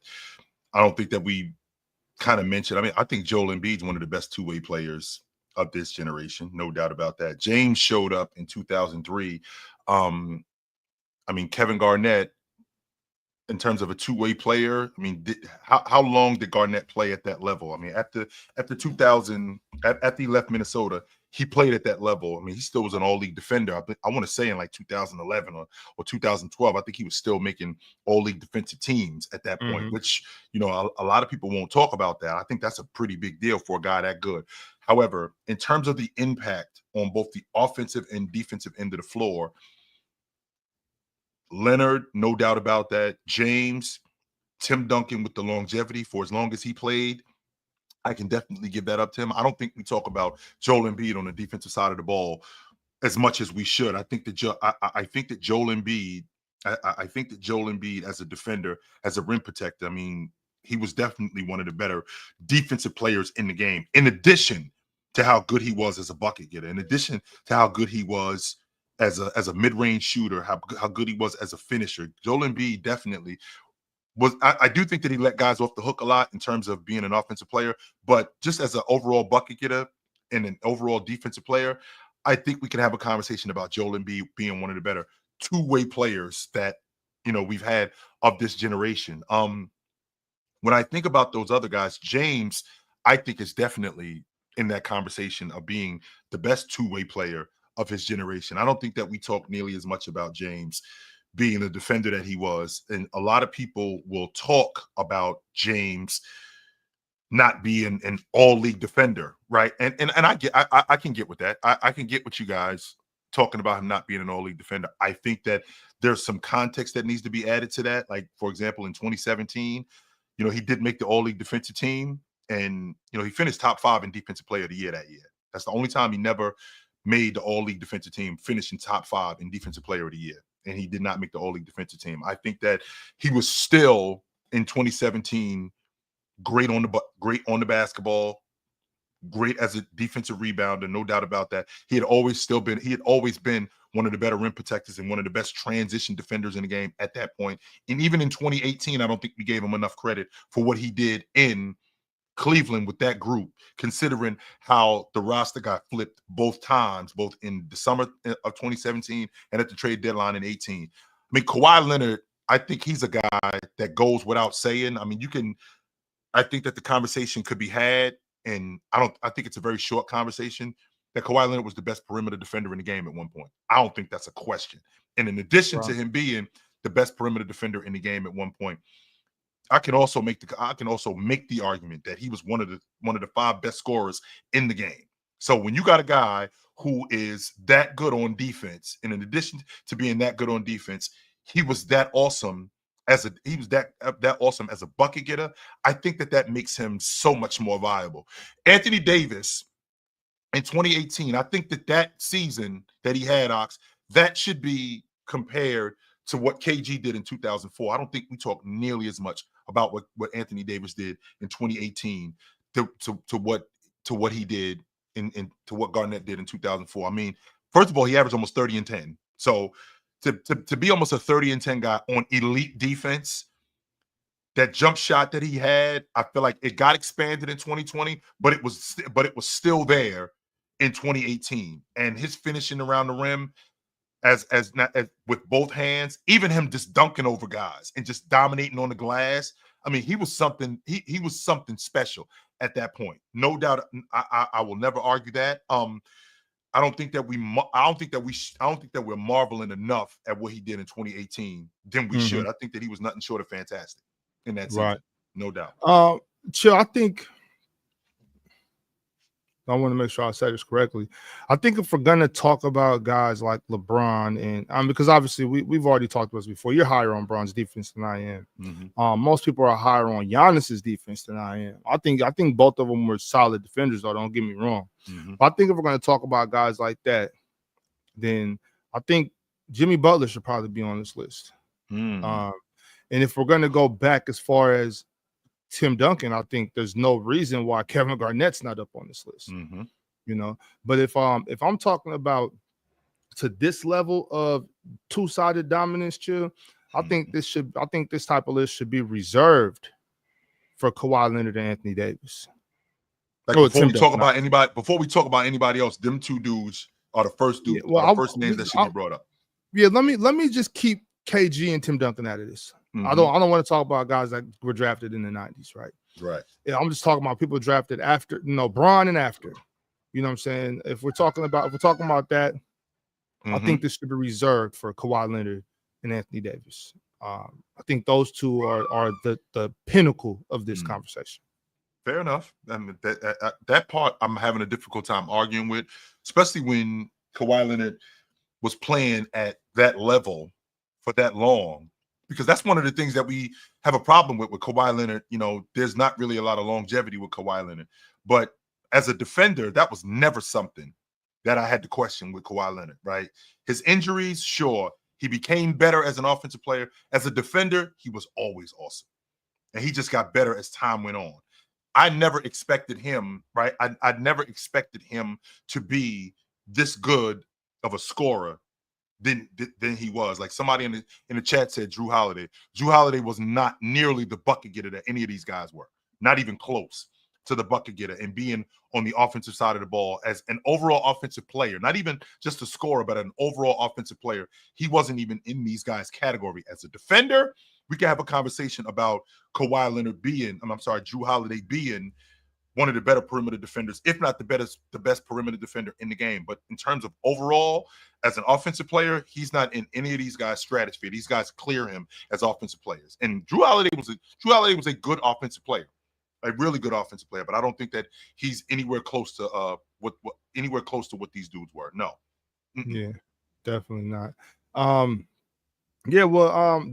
I don't think that we kind of mentioned. I mean, I think Joel Embiid's one of the best two-way players of this generation, no doubt about that. James showed up in 2003. I mean, Kevin Garnett, in terms of a two-way player, I mean, how long did Garnett play at that level? I mean, after 2000, after he left Minnesota, he played at that level. I mean, he still was an all-league defender. I want to say in like 2011 or 2012, I think he was still making all-league defensive teams at that point, which, a lot of people won't talk about that. I think that's a pretty big deal for a guy that good. However, in terms of the impact on both the offensive and defensive end of the floor, Leonard, no doubt about that. James, Tim Duncan with the longevity for as long as he played, I can definitely give that up to him. I don't think we talk about Joel Embiid on the defensive side of the ball as much as we should. I think that Joel Embiid as a defender, as a rim protector, I mean, he was definitely one of the better defensive players in the game, in addition to how good he was as a bucket getter, in addition to how good he was as a mid-range shooter, how good he was as a finisher. Joel Embiid definitely was. I do think that he let guys off the hook a lot in terms of being an offensive player, but just as an overall bucket getter and an overall defensive player, I think we can have a conversation about Joel Embiid being one of the better two-way players that we've had of this generation. When I think about those other guys, James, I think is definitely in that conversation of being the best two-way player of his generation. I don't think that we talk nearly as much about James being the defender that he was. And a lot of people will talk about James not being an all-league defender, right? And I can get with that. I can get with you guys talking about him not being an all-league defender. I think that there's some context that needs to be added to that. Like, for example, in 2017, he did make the all-league defensive team, and he finished top 5 in defensive player of the year that year. That's the only time he never made the all-league defensive team, finishing top 5 in defensive player of the year. And he did not make the all-league defensive team. I think that he was still in 2017 great on the basketball, great as a defensive rebounder, no doubt about that. He had always been one of the better rim protectors and one of the best transition defenders in the game at that point. And even in 2018, I don't think we gave him enough credit for what he did in Cleveland with that group, considering how the roster got flipped both times, both in the summer of 2017 and at the trade deadline in 18. I mean, Kawhi Leonard, I think he's a guy that goes without saying. I mean, I think that the conversation could be had, and I think it's a very short conversation, that Kawhi Leonard was the best perimeter defender in the game at one point. I don't think that's a question. And in addition to him being the best perimeter defender in the game at one point, I can also make the argument that he was one of the 5 best scorers in the game. So when you got a guy who is that good on defense, and in addition to being that good on defense, he was that awesome he was that awesome as a bucket getter, I think that makes him so much more viable. Anthony Davis in 2018, I think that season that he had, Ox, that should be compared to what KG did in 2004. I don't think we talk nearly as much about what Anthony Davis did in 2018 to what he did to what Garnett did in 2004. I mean, first of all, he averaged almost 30 and 10. So to be almost a 30 and 10 guy on elite defense, that jump shot that he had, I feel like it got expanded in 2020, but it was still there in 2018. And his finishing around the rim as with both hands, even him just dunking over guys and just dominating on the glass. I mean, he was something. He was something special at that point. No doubt. I will never argue that. I don't think that we're marveling enough at what he did in 2018 than we should. I think that he was nothing short of fantastic in that season. Right. No doubt. Chill, I think I want to make sure I say this correctly. I think if we're gonna talk about guys like LeBron and because obviously we've already talked about this before, you're higher on Bron's defense than I am. Most people are higher on Giannis's defense than I am. I think both of them were solid defenders, though. Don't get me wrong. But I think if we're gonna talk about guys like that, then I think Jimmy Butler should probably be on this list. And if we're gonna go back as far as Tim Duncan, I think there's no reason why Kevin Garnett's not up on this list. You know, but if I'm talking about to this level of two-sided dominance, Chill, I think this type of list should be reserved for Kawhi Leonard and Anthony Davis. Like before we talk about anybody else, them two dudes are the first dudes, first names that should be brought up. Yeah, let me just keep KG and Tim Duncan out of this. I don't want to talk about guys that were drafted in the 90s, right? Right. Yeah, I'm just talking about people drafted after, Bron and after. You know what I'm saying? If we're talking about that, I think this should be reserved for Kawhi Leonard and Anthony Davis. I think those two are the pinnacle of this conversation. Fair enough. I mean, that part I'm having a difficult time arguing with, especially when Kawhi Leonard was playing at that level for that long. Because that's one of the things that we have a problem with Kawhi Leonard. You know, there's not really a lot of longevity with Kawhi Leonard. But as a defender, that was never something that I had to question with Kawhi Leonard, right? His injuries, sure. He became better as an offensive player. As a defender, he was always awesome. And he just got better as time went on. I never expected him, right? I never expected him to be this good of a scorer than he was. Like somebody in the chat said Drew Holiday. Drew Holiday was not nearly the bucket getter that any of these guys were. Not even close to the bucket getter and being on the offensive side of the ball as an overall offensive player, not even just a scorer, but an overall offensive player. He wasn't even in these guys' category. As a defender, we can have a conversation about Kawhi Leonard Drew Holiday being one of the better perimeter defenders, if not the best perimeter defender in the game. But in terms of overall, as an offensive player, he's not in any of these guys' stratosphere. These guys clear him as offensive players. And Drew Holiday was a good offensive player, a really good offensive player. But I don't think that he's anywhere close to what these dudes were. No. Yeah, definitely not.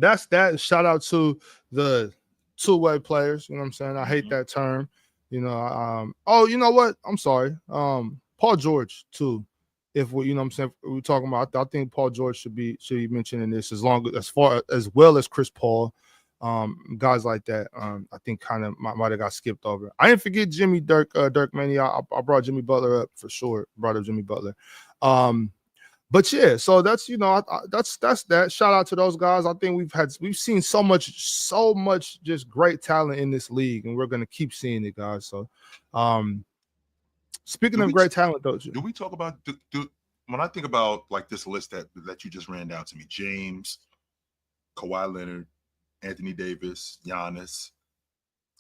That's that. Shout out to the two-way players. You know what I'm saying? I hate that term. You know, I'm sorry. Paul George too. If we, you know what I'm saying, we're talking about, I think Paul George should be mentioning this as well as Chris Paul, guys like that. I think kind of might have got skipped over. I didn't forget Jimmy Dirk Mania. I brought Jimmy Butler up for sure. Brought up Jimmy Butler. But yeah, so that's that's that. Shout out to those guys. I think we've seen so much just great talent in this league, and we're gonna keep seeing it, guys. So, speaking of great talent, though, do we talk about when I think about like this list that you just ran down to me? James, Kawhi Leonard, Anthony Davis, Giannis,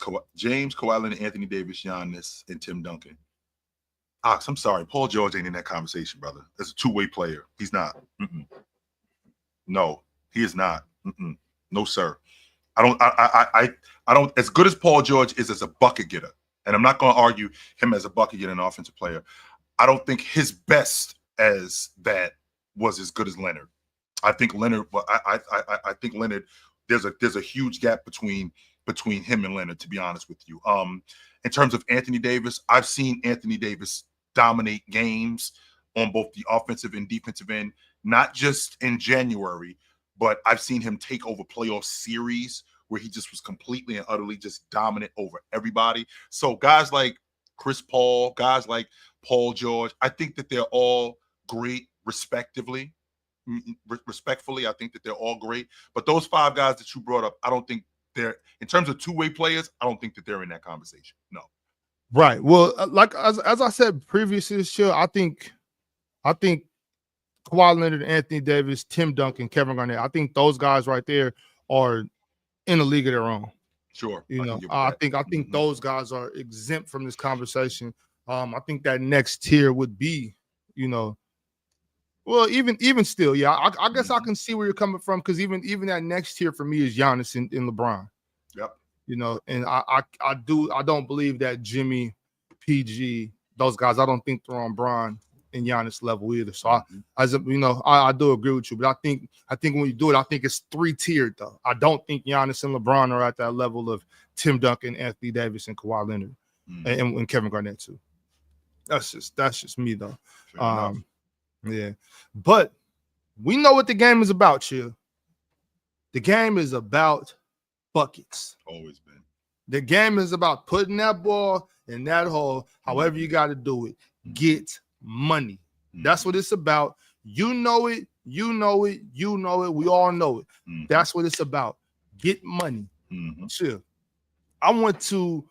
Kawhi Leonard, Anthony Davis, Giannis, and Tim Duncan. Ox, I'm sorry. Paul George ain't in that conversation, brother. As a two-way player, he's not. No, he is not. No, sir. I don't. As good as Paul George is as a bucket getter, and I'm not going to argue him as a bucket getter and offensive player, I don't think his best as that was as good as Leonard. I think Leonard. I think Leonard there's a huge gap between him and Leonard, to be honest with you. In terms of Anthony Davis, I've seen Anthony Davis dominate games on both the offensive and defensive end, not just in January, but I've seen him take over playoff series where he just was completely and utterly just dominant over everybody. So guys like Chris Paul, guys like Paul George, I think that they're all great respectively. Respectfully, I think that they're all great. But those 5 guys that you brought up, I don't think they're, in terms of two-way players, I don't think that they're in that conversation. No. Right. Well, like as I said previously this year, I think Kawhi Leonard, Anthony Davis, Tim Duncan, Kevin Garnett, I think those guys right there are in a league of their own. Sure. You know, I think those guys are exempt from this conversation. I think that next tier would be, you know, well, even still, yeah. I guess I can see where you're coming from, because even that next tier for me is Giannis and LeBron. Yep. You know, and I don't believe that Jimmy, PG, those guys, I don't think they're on Bron and Giannis level either. So I do agree with you, but I think when you do it, I think it's 3-tiered though. I don't think Giannis and LeBron are at that level of Tim Duncan, Anthony Davis, and Kawhi Leonard, and Kevin Garnett too. That's just me though. Yeah, but we know what the game is about, Chill. The game is about buckets. Always been. The game is about putting that ball in that hole, however you got to do it. Get money. That's what it's about. You know it. You know it. You know it. We all know it. That's what it's about. Get money. Chill. I want to,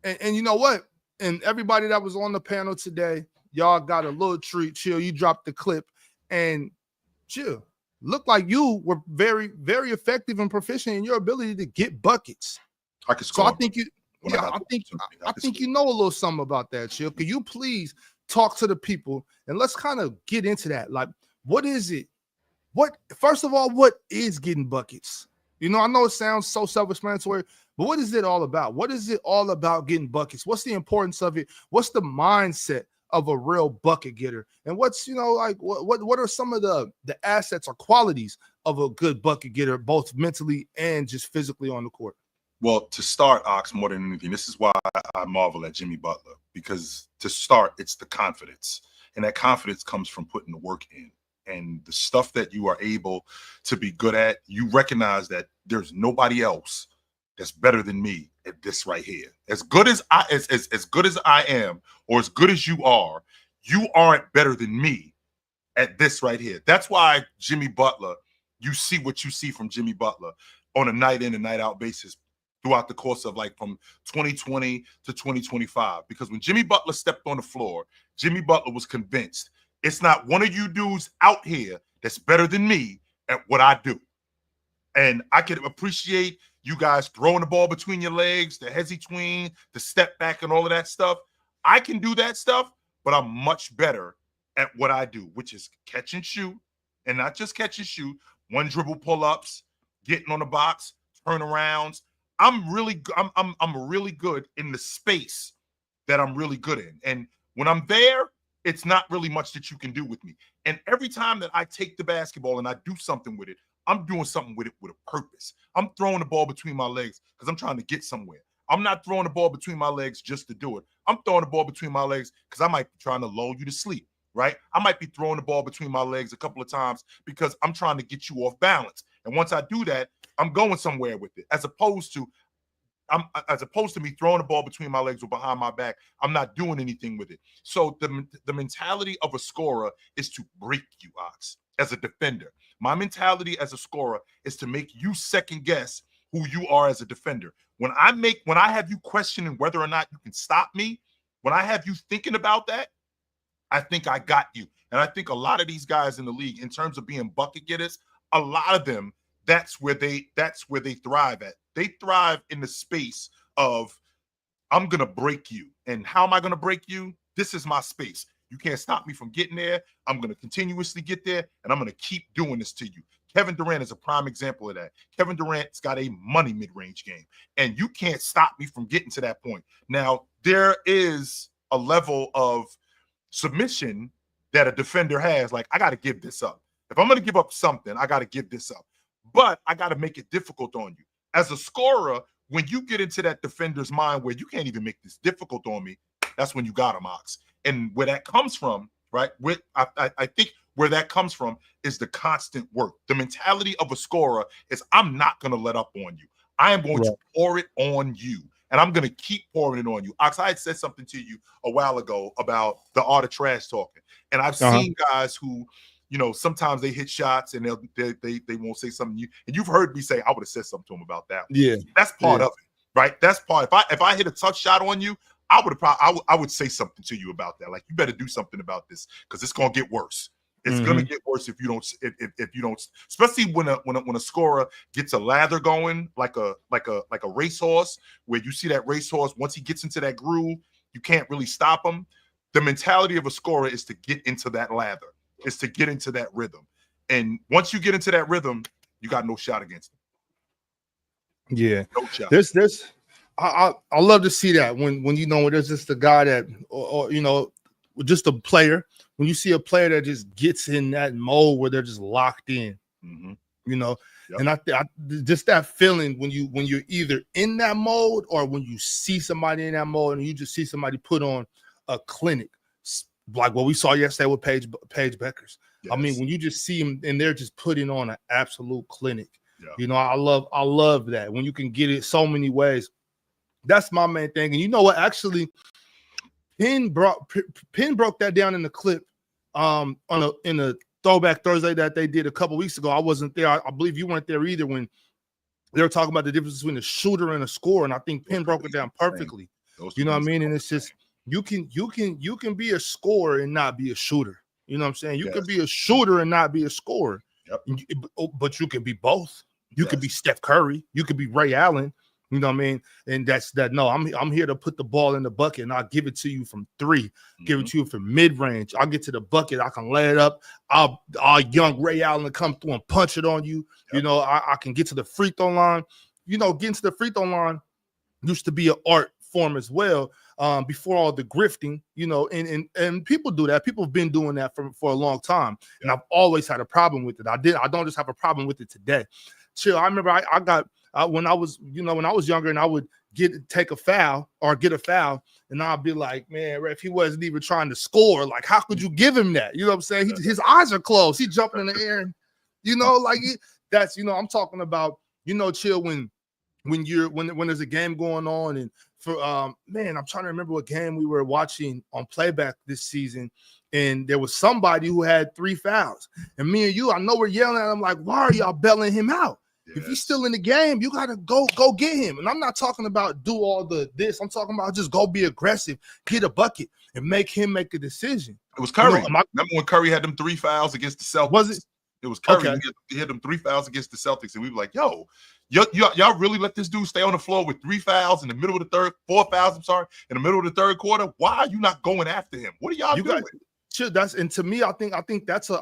and you know what? And everybody that was on the panel today, y'all got a little treat. Chill. You dropped the clip, and Chill. Looked like you were very, very effective and proficient in your ability to get buckets. I could score. So I think you, I think you know a little something about that, Chill. Could you please talk to the people and let's kind of get into that? Like, what is it? First of all, what is getting buckets? You know, I know it sounds so self-explanatory, but what is it all about? What is it all about getting buckets? What's the importance of it? What's the mindset of a real bucket getter? And what's, you know, like what are some of the assets or qualities of a good bucket getter, both mentally and just physically on the court? Well, to start, Ox, more than anything, this is why I marvel at Jimmy Butler, because to start, it's the confidence. And that confidence comes from putting the work in. And the stuff that you are able to be good at, you recognize that there's nobody else that's better than me at this right here. As good as I am, or as good as you aren't better than me at this right here. That's why Jimmy Butler, you see what you see from Jimmy Butler on a night in and night out basis throughout the course of like from 2020 to 2025. Because when Jimmy Butler stepped on the floor, Jimmy Butler was convinced it's not one of you dudes out here that's better than me at what I do. And I can appreciate you guys throwing the ball between your legs, the hezzy tween, the step back and all of that stuff. I can do that stuff, but I'm much better at what I do, which is catch and shoot, and not just catch and shoot, one dribble pull-ups, getting on the box, turnarounds. I'm really good in the space that I'm really good in. And when I'm there, it's not really much that you can do with me. And every time that I take the basketball and I do something with it, I'm doing something with it with a purpose. I'm throwing the ball between my legs because I'm trying to get somewhere. I'm not throwing the ball between my legs just to do it. I'm throwing the ball between my legs because I might be trying to lull you to sleep, right? I might be throwing the ball between my legs a couple of times because I'm trying to get you off balance. And once I do that, I'm going somewhere with it, as opposed to me throwing the ball between my legs or behind my back. I'm not doing anything with it. So the mentality of a scorer is to break you, Ox, as a defender. My mentality as a scorer is to make you second guess who you are as a defender. When I have you questioning whether or not you can stop me, when I have you thinking about that, I think I got you. And I think a lot of these guys in the league, in terms of being bucket getters, a lot of them, that's where they thrive at. They thrive in the space of, I'm going to break you. And how am I going to break you? This is my space. You can't stop me from getting there. I'm going to continuously get there, and I'm going to keep doing this to you. Kevin Durant is a prime example of that. Kevin Durant's got a money mid-range game, and you can't stop me from getting to that point. Now, there is a level of submission that a defender has. Like, I got to give this up. If I'm going to give up something, I got to give this up. but I got to make it difficult on you. As a scorer, when you get into that defender's mind where you can't even make this difficult on me, that's when you got him, Ox. And where that comes from, right? I think where that comes from is the constant work. The mentality of a scorer is I'm not going to let up on you. I am going to pour it on you. And I'm going to keep pouring it on you. Ox, I had said something to you a while ago about the art of trash talking. And I've seen guys who, sometimes they hit shots and they won't say something. And you've heard me say, I would have said something to him about that. Yeah. That's part of it, right? That's part. If I hit a tough shot on you, I would say something to you about that. Like, you better do something about this because it's going to get worse. It's gonna get worse if you don't, especially when a scorer gets a lather going, like a racehorse, where you see that racehorse, once he gets into that groove, you can't really stop him. The mentality of a scorer is to get into that lather, is to get into that rhythm. And once you get into that rhythm, you got no shot against him. Yeah. No shot. I love to see that when there's just a guy that or just a player. When you see a player that just gets in that mode where they're just locked in, and I just that feeling when you're either in that mode or when you see somebody in that mode and you just see somebody put on a clinic, like what we saw yesterday with Paige Beckers. Yes. I mean, when you just see them and they're just putting on an absolute clinic, I love that when you can get it so many ways. That's my main thing. And you know what? Actually, Penn broke that down in the clip in a Throwback Thursday that they did a couple weeks ago. I wasn't there. I believe you weren't there either when they were talking about the difference between a shooter and a scorer. And I think Penn broke it down perfectly. You know what I mean? And it's just you can be a scorer and not be a shooter. You know what I'm saying? You can be a shooter and not be a scorer. Yep. But you can be both. You could be Steph Curry. You could be Ray Allen. You know what I mean? And that's that. No, I'm here to put the ball in the bucket, and I'll give it to you from three. Give it to you from mid-range. I'll get to the bucket. I can lay it up. I'll young Ray Allen come through and punch it on you. Yep. I can get to the free throw line. Getting to the free throw line used to be an art form as well. Before all the grifting, and people do that. People have been doing that for a long time, and I've always had a problem with it. I don't just have a problem with it today. Chill. I remember I got when I was younger, and I would take a foul or get a foul, and I'd be like, man, if he wasn't even trying to score, like, how could you give him that? You know what I'm saying? His eyes are closed. He's jumping in the air, and that's I'm talking about chill when there's a game going on. And for I'm trying to remember what game we were watching on playback this season, and there was somebody who had 3 fouls, and me and you, I know we're yelling at him like, why are y'all bailing him out? Yes. If he's still in the game, you gotta go get him. And I'm not talking about do all this. I'm talking about just go be aggressive, get a bucket, and make him make a decision. It was Curry. Remember when Curry had them 3 fouls against the Celtics? Was it? It was Curry. Okay. He had them 3 fouls against the Celtics, and we were like, yo, y'all really let this dude stay on the floor with 3 fouls in the middle of the 4 fouls, in the middle of the third quarter? Why are you not going after him? What are y'all doing? And to me, I think that's an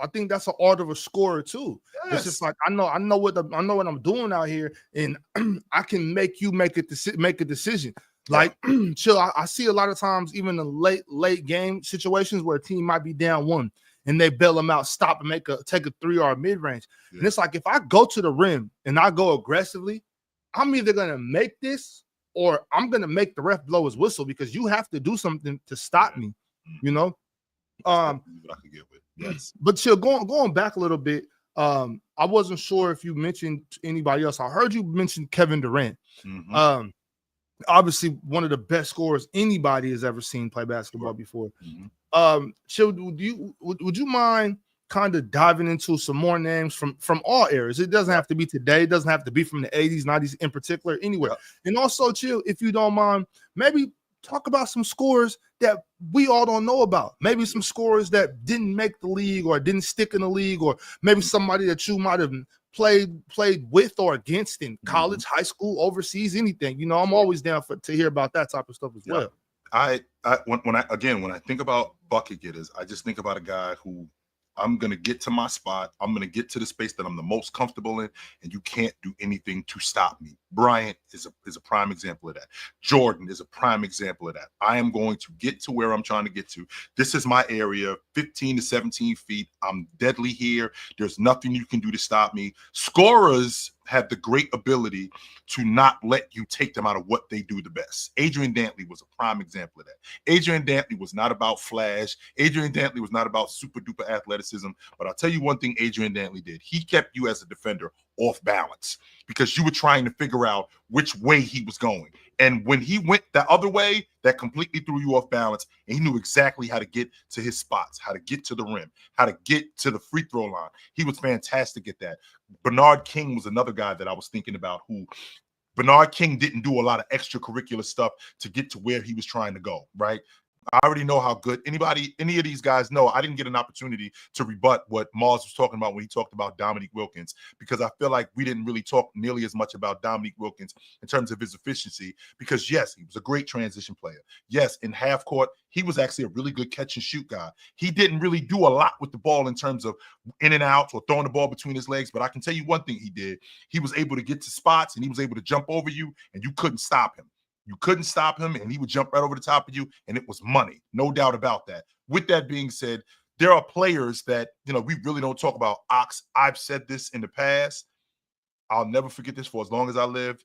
art of a scorer too. Yes. It's just like I know what I'm doing out here, and I can make you make a decision. Like chill. I see a lot of times, even in late game situations where a team might be down 1 and they bail them out, stop and take a 3-yard mid range. Yeah. And it's like if I go to the rim and I go aggressively, I'm either gonna make this or I'm gonna make the ref blow his whistle because you have to do something to stop me. I could get with. Yes. But chill, going back a little bit, I wasn't sure if you mentioned anybody else. I heard you mention Kevin Durant. Mm-hmm. Obviously one of the best scorers anybody has ever seen play basketball before. Mm-hmm. Chill, would you mind kind of diving into some more names from all eras? It doesn't have to be today. It doesn't have to be from the 80s, 90s in particular, anywhere. Yeah. And also, chill, if you don't mind, maybe talk about some scorers that we all don't know about. Maybe some scorers that didn't make the league or didn't stick in the league, or maybe somebody that you might have played with or against in college, high school, overseas, anything. I'm always down to hear about that type of stuff as well. When I think about bucket getters, I just think about a guy who I'm going to get to my spot. I'm going to get to the space that I'm the most comfortable in, and you can't do anything to stop me. Bryant is a prime example of that. Jordan is a prime example of that. I am going to get to where I'm trying to get to. This is my area, 15 to 17 feet. I'm deadly here. There's nothing you can do to stop me. Scorers have the great ability to not let you take them out of what they do the best. Adrian Dantley was a prime example of that. Adrian Dantley was not about flash. Adrian Dantley was not about super duper athleticism. But I'll tell you one thing Adrian Dantley did. He kept you as a defender off balance because you were trying to figure out which way he was going. And when he went the other way, that completely threw you off balance. And he knew exactly how to get to his spots, how to get to the rim, how to get to the free throw line. He was fantastic at that. Bernard King was another guy that I was thinking about who Bernard King didn't do a lot of extracurricular stuff to get to where he was trying to go, right? I already know how good any of these guys know. I didn't get an opportunity to rebut what Mars was talking about when he talked about Dominique Wilkins, because I feel like we didn't really talk nearly as much about Dominique Wilkins in terms of his efficiency, because yes, he was a great transition player. Yes, in half court, he was actually a really good catch and shoot guy. He didn't really do a lot with the ball in terms of in and out or throwing the ball between his legs, but I can tell you one thing he did. He was able to get to spots and he was able to jump over you and you couldn't stop him. You couldn't stop him, and he would jump right over the top of you, and it was money. No doubt about that. With that being said, there are players that, we really don't talk about. Ox, I've said this in the past. I'll never forget this for as long as I live.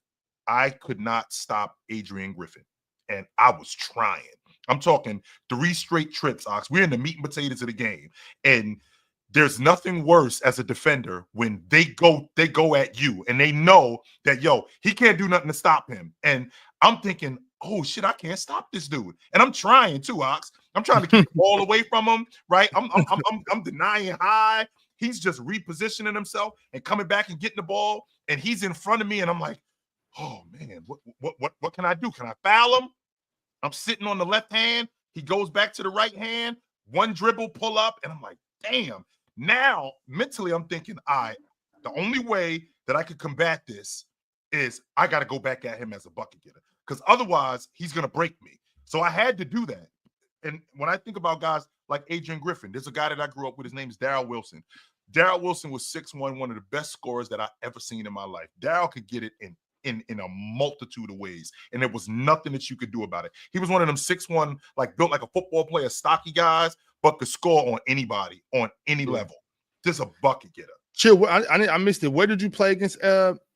I could not stop Adrian Griffin, and I was trying. I'm talking 3 straight trips, Ox. We're in the meat and potatoes of the game, and there's nothing worse as a defender when they go at you, and they know that, he can't do nothing to stop him. And I'm thinking, oh shit, I can't stop this dude. And I'm trying too, Ox. I'm trying to keep the ball away from him, right? I'm denying high. He's just repositioning himself and coming back and getting the ball, and he's in front of me, and I'm like, oh man, what can I do? Can I foul him? I'm sitting on the left hand. He goes back to the right hand. One dribble, pull up, and I'm like, damn. Now, mentally, I'm thinking, all right, the only way that I could combat this is I got to go back at him as a bucket getter, because otherwise he's going to break me. So I had to do that. And when I think about guys like Adrian Griffin, there's a guy that I grew up with. His name is Darryl Wilson. Darryl Wilson was 6'1", one of the best scorers that I ever seen in my life. Darryl could get it in a multitude of ways, and there was nothing that you could do about it. He was one of them 6'1", like built like a football player, stocky guys, but could score on anybody, on any level. Just a bucket getter. Chill, I missed it. Where did you play against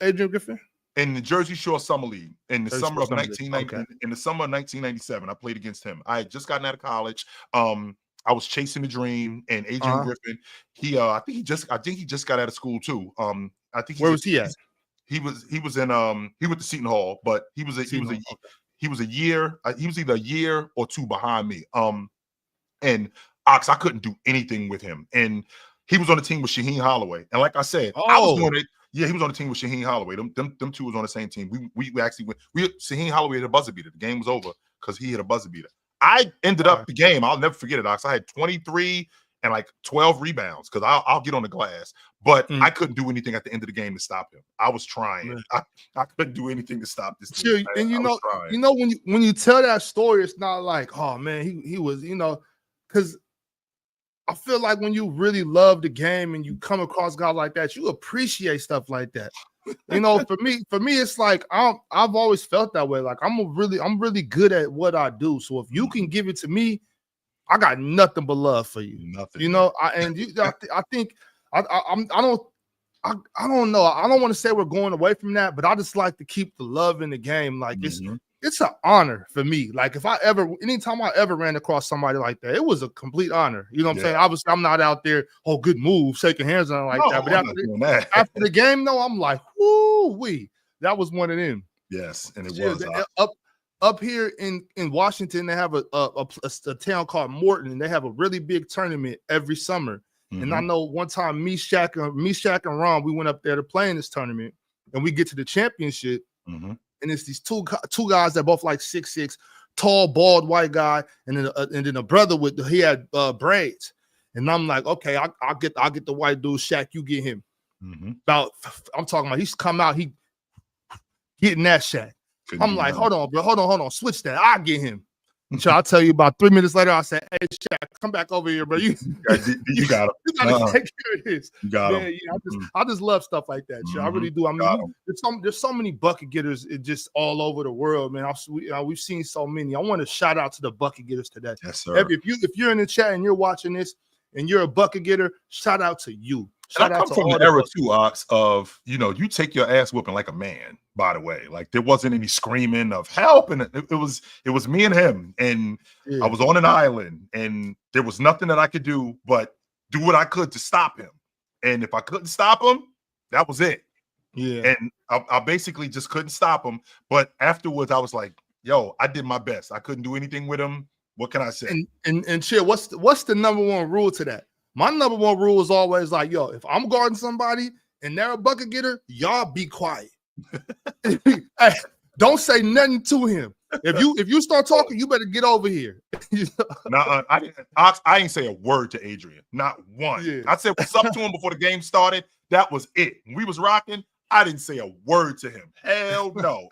Adrian Griffin? In the Jersey Shore Summer League in the summer of 1990. Okay. In the summer of 1997, I played against him. I had just gotten out of college. I was chasing the dream, and Adrian Griffin, I think he just got out of school too. I think where was he at? He went to Seton Hall, but he was either a year or 2 behind me. And Ox, I couldn't do anything with him. And he was on the team with Shaheen Holloway. And like I said, I was doing it. Yeah, he was on the team with Shaheen Holloway. Them two was on the same team. We actually went. Shaheen Holloway hit a buzzer beater. The game was over because he hit a buzzer beater. I ended up the game. I'll never forget it, Ox. I had 23 and like 12 rebounds because I'll get on the glass. But I couldn't do anything at the end of the game to stop him. I was trying. I couldn't do anything to stop this dude. And when you tell that story, it's not like, oh man, he was, because I feel like when you really love the game and you come across guys like that, you appreciate stuff like that. For me, it's like I've always felt that way. Like I'm really good at what I do. So if you can give it to me, I got nothing but love for you. Nothing. I think I don't know. I don't want to say we're going away from that, but I just like to keep the love in the game. Like it's an honor for me. Like anytime I ever ran across somebody like that, it was a complete honor. You know what I'm saying? Obviously, I'm not out there, oh, good move, shaking hands and like that. But after the game, though, I'm like, woo-wee. That was one of them. Yes, and it was. Up here in Washington, they have a town called Morton, and they have a really big tournament every summer. And I know one time me, Shaq, and Ron, we went up there to play in this tournament, and we get to the championship. And it's these two guys that both like 6'6", tall, bald, white guy, and then a brother he had braids. And I'm like, okay, I'll get the white dude, Shaq, you get him. I'm talking about he's come out, he getting that Shaq. I'm like, hold on, bro, hold on, switch that. I'll get him. So I'll tell you about 3 minutes later, I said, hey, Shaq, come back over here, bro. You got him. you gotta take care of this. You got him. Man, yeah, I just love stuff like that. Shit. I really do. I mean, there's so many bucket getters just all over the world, man. We've seen so many. I want to shout out to the bucket getters today. Yes, sir. If you're in the chat and you're watching this and you're a bucket getter, shout out to you. And I come from the era too, Ox, of, you know, you take your ass whooping like a man, by the way. Like there wasn't any screaming of help. And it was me and him. And I was on an island and there was nothing that I could do but do what I could to stop him. And if I couldn't stop him, that was it. Yeah. And I basically just couldn't stop him. But afterwards, I was like, yo, I did my best. I couldn't do anything with him. What can I say? And Chill, what's the number one rule to that? My number one rule is always like, yo, if I'm guarding somebody and they're a bucket getter, y'all be quiet. Hey, don't say nothing to him. If you start talking, you better get over here. I didn't say a word to Adrian, not one. Yeah. I said what's up to him before the game started. That was it. When we was rocking, I didn't say a word to him. Hell no.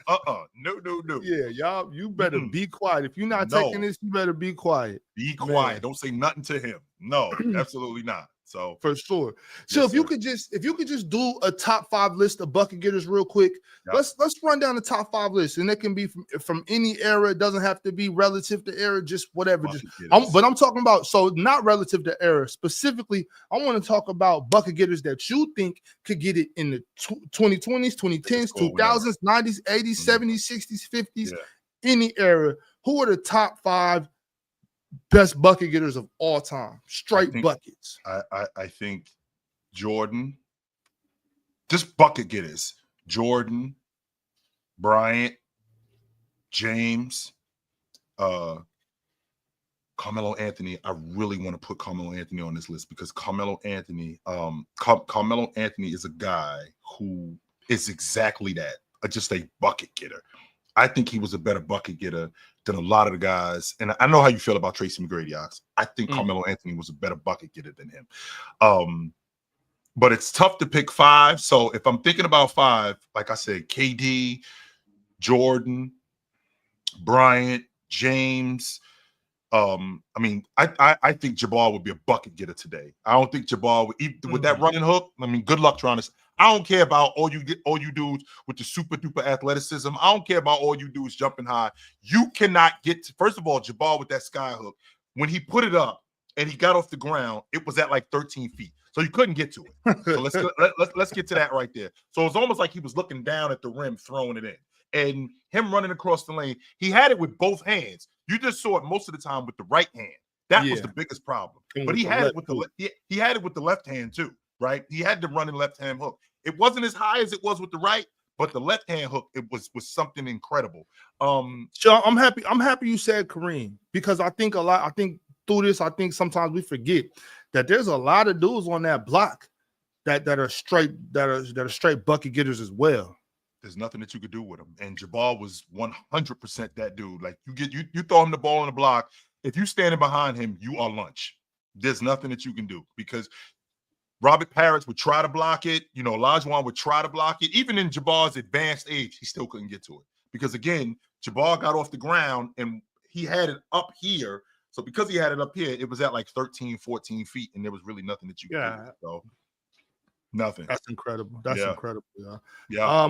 No. Yeah, y'all, you better be quiet. If you're not taking this, you better be quiet. Be quiet. Man. Don't say nothing to him. No, absolutely not. So for sure. So yes, if you could just do a top 5 list of bucket getters real quick. Yep. Let's run down the top 5 list, and it can be from any era. It doesn't have to be relative to era, just whatever. But I'm talking about, so not relative to era specifically. I want to talk about bucket getters that you think could get it in the 2020s, 2010s, 2000s, 90s, 80s, 70s, 60s, 50s, any era. Who are the top 5 best bucket getters of all time? Straight buckets. I think Jordan, just bucket getters. Jordan, Bryant, James, Carmelo Anthony. I really want to put Carmelo Anthony on this list because Carmelo Anthony is a guy who is exactly that, just a bucket getter. I think he was a better bucket getter than a lot of the guys. And I know how you feel about Tracy McGrady, Ox. I think Carmelo Anthony was a better bucket getter than him. But it's tough to pick 5. So if I'm thinking about 5, like I said, KD, Jordan, Bryant, James. I think Jabbar would be a bucket getter today. I don't think Jabbar with that running hook. I mean, good luck trying to. I don't care about all you dudes with the super duper athleticism. I don't care about all you dudes jumping high. You cannot get to, first of all, Jabbar with that sky hook. When he put it up and he got off the ground, it was at like 13 feet. So you couldn't get to it. So let's get to that right there. So it's almost like he was looking down at the rim, throwing it in. And him running across the lane, he had it with both hands. You just saw it most of the time with the right hand. That was the biggest problem. But he had it with he had it with the left hand too, right? He had the running left hand hook. It wasn't as high as it was with the right, but the left hand hook, it was something incredible. So I'm happy you said Kareem, because I think through this, I think sometimes we forget that there's a lot of dudes on that block that are straight bucket getters as well. There's nothing that you could do with him. And Jabbar was 100% that dude. Like you throw him the ball on the block. If you standing behind him, you are lunch. There's nothing that you can do because Robert Parrish would try to block it. You know, Olajuwon would try to block it. Even in Jabbar's advanced age, he still couldn't get to it. Because again, Jabbar got off the ground and he had it up here. So because he had it up here, it was at like 13, 14 feet, and there was really nothing that you could do. So nothing. That's incredible. That's incredible. Yeah. I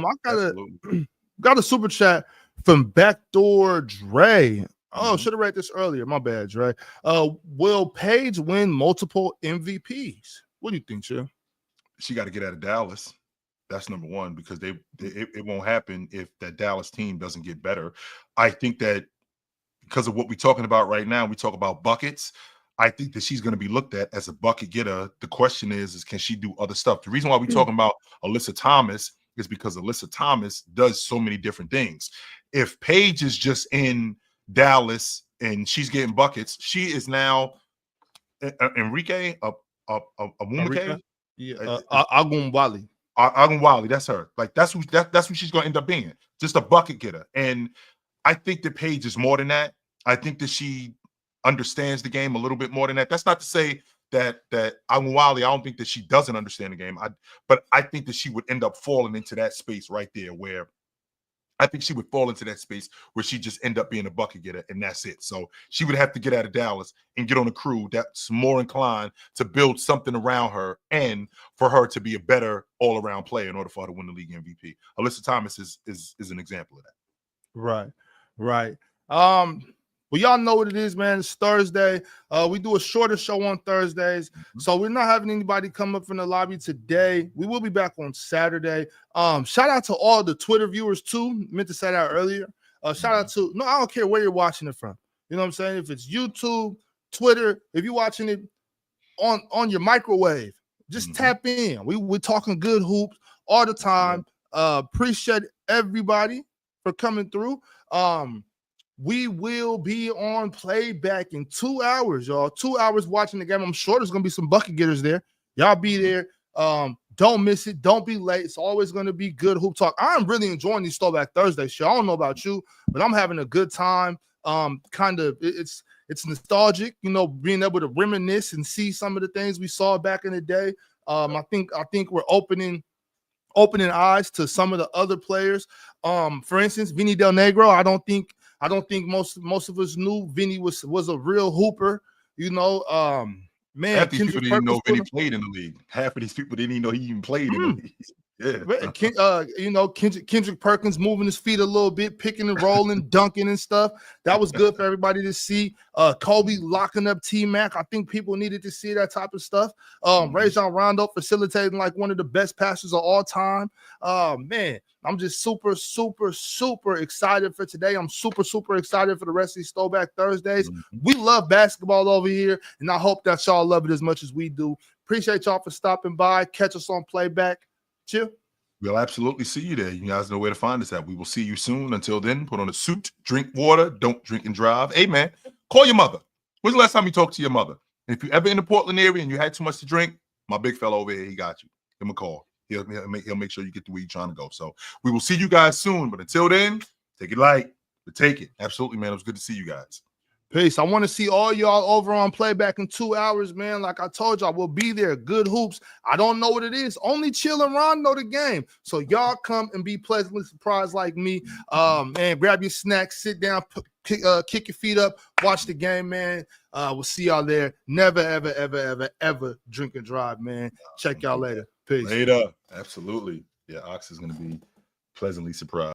got a super chat from Backdoor Dre. Oh, should have read this earlier. My bad, Dre. Will Paige win multiple MVPs? What do you think, Chill? She got to get out of Dallas. That's number one, because it won't happen if that Dallas team doesn't get better. I think that because of what we're talking about right now, we talk about buckets. I think that she's going to be looked at as a bucket getter. The question is can she do other stuff? The reason why we're talking about Alyssa Thomas is because Alyssa Thomas does so many different things. If Paige is just in Dallas and she's getting buckets, she is now Enrique Agumwali. Agumwali, that's her. Like that's who she's going to end up being. Just a bucket getter. And I think that Paige is more than that. I think that she understands the game a little bit more than that. That's not to say that Agumwali, I don't think that she doesn't understand the game. But I think that she would end up falling into that space right there where I think she would fall into that space where she just end up being a bucket getter, and that's it. So she would have to get out of Dallas and get on a crew that's more inclined to build something around her and for her to be a better all-around player in order for her to win the league MVP. Alyssa Thomas is an example of that. Right, right. Well, y'all know what it is, man. It's Thursday. We do a shorter show on Thursdays, so we're not having anybody come up from the lobby today. We will be back on Saturday. Shout out to all the Twitter viewers too. Meant to say that earlier. Shout out to I don't care where you're watching it from. You know what I'm saying? If it's YouTube, Twitter, if you're watching it on your microwave, just tap in. We're talking good hoops all the time. Appreciate everybody for coming through. We will be on playback in 2 hours, y'all. 2 hours watching the game. I'm sure there's gonna be some bucket getters there. Y'all be there. Don't miss it. Don't be late. It's always gonna be good hoop talk. I'm really enjoying these Throwback Thursday show. I don't know about you, but I'm having a good time. It's nostalgic, being able to reminisce and see some of the things we saw back in the day. I think we're opening eyes to some of the other players. For instance, Vinny Del Negro. I don't think most of us knew Vinny was a real hooper. Man, half these people didn't even know Vinny played in the league. Half of these people didn't even know he even played in the league. Yeah. Kendrick Perkins moving his feet a little bit, picking and rolling, dunking and stuff. That was good for everybody to see. Kobe locking up T-Mac. I think people needed to see that type of stuff. Rajon Rondo facilitating like one of the best passers of all time. Man, I'm just super, super, super excited for today. I'm super, super excited for the rest of these Throwback Thursdays. We love basketball over here, and I hope that y'all love it as much as we do. Appreciate y'all for stopping by. Catch us on playback. Chill. We'll absolutely see you there. You guys know where to find us at. We will see you soon. Until then, put on a suit, drink water, don't drink and drive. Hey, man, call your mother. When's the last time you talked to your mother? And if you're ever in the Portland area and you had too much to drink, my big fella over here, he got you. Give him a call. He'll make sure you get to where you're trying to go. So we will see you guys soon. But until then, take it light, but take it. Absolutely, man. It was good to see you guys. Peace. I want to see all y'all over on playback in 2 hours, man. Like I told y'all, we'll be there. Good hoops. I don't know what it is. Only Chill and Ron know the game. So y'all come and be pleasantly surprised like me. Man, grab your snacks, sit down, kick your feet up, watch the game, man. We'll see y'all there. Never, ever, ever, ever, ever drink and drive, man. Check y'all later. Peace. Later. Absolutely. Yeah, Ox is going to be pleasantly surprised.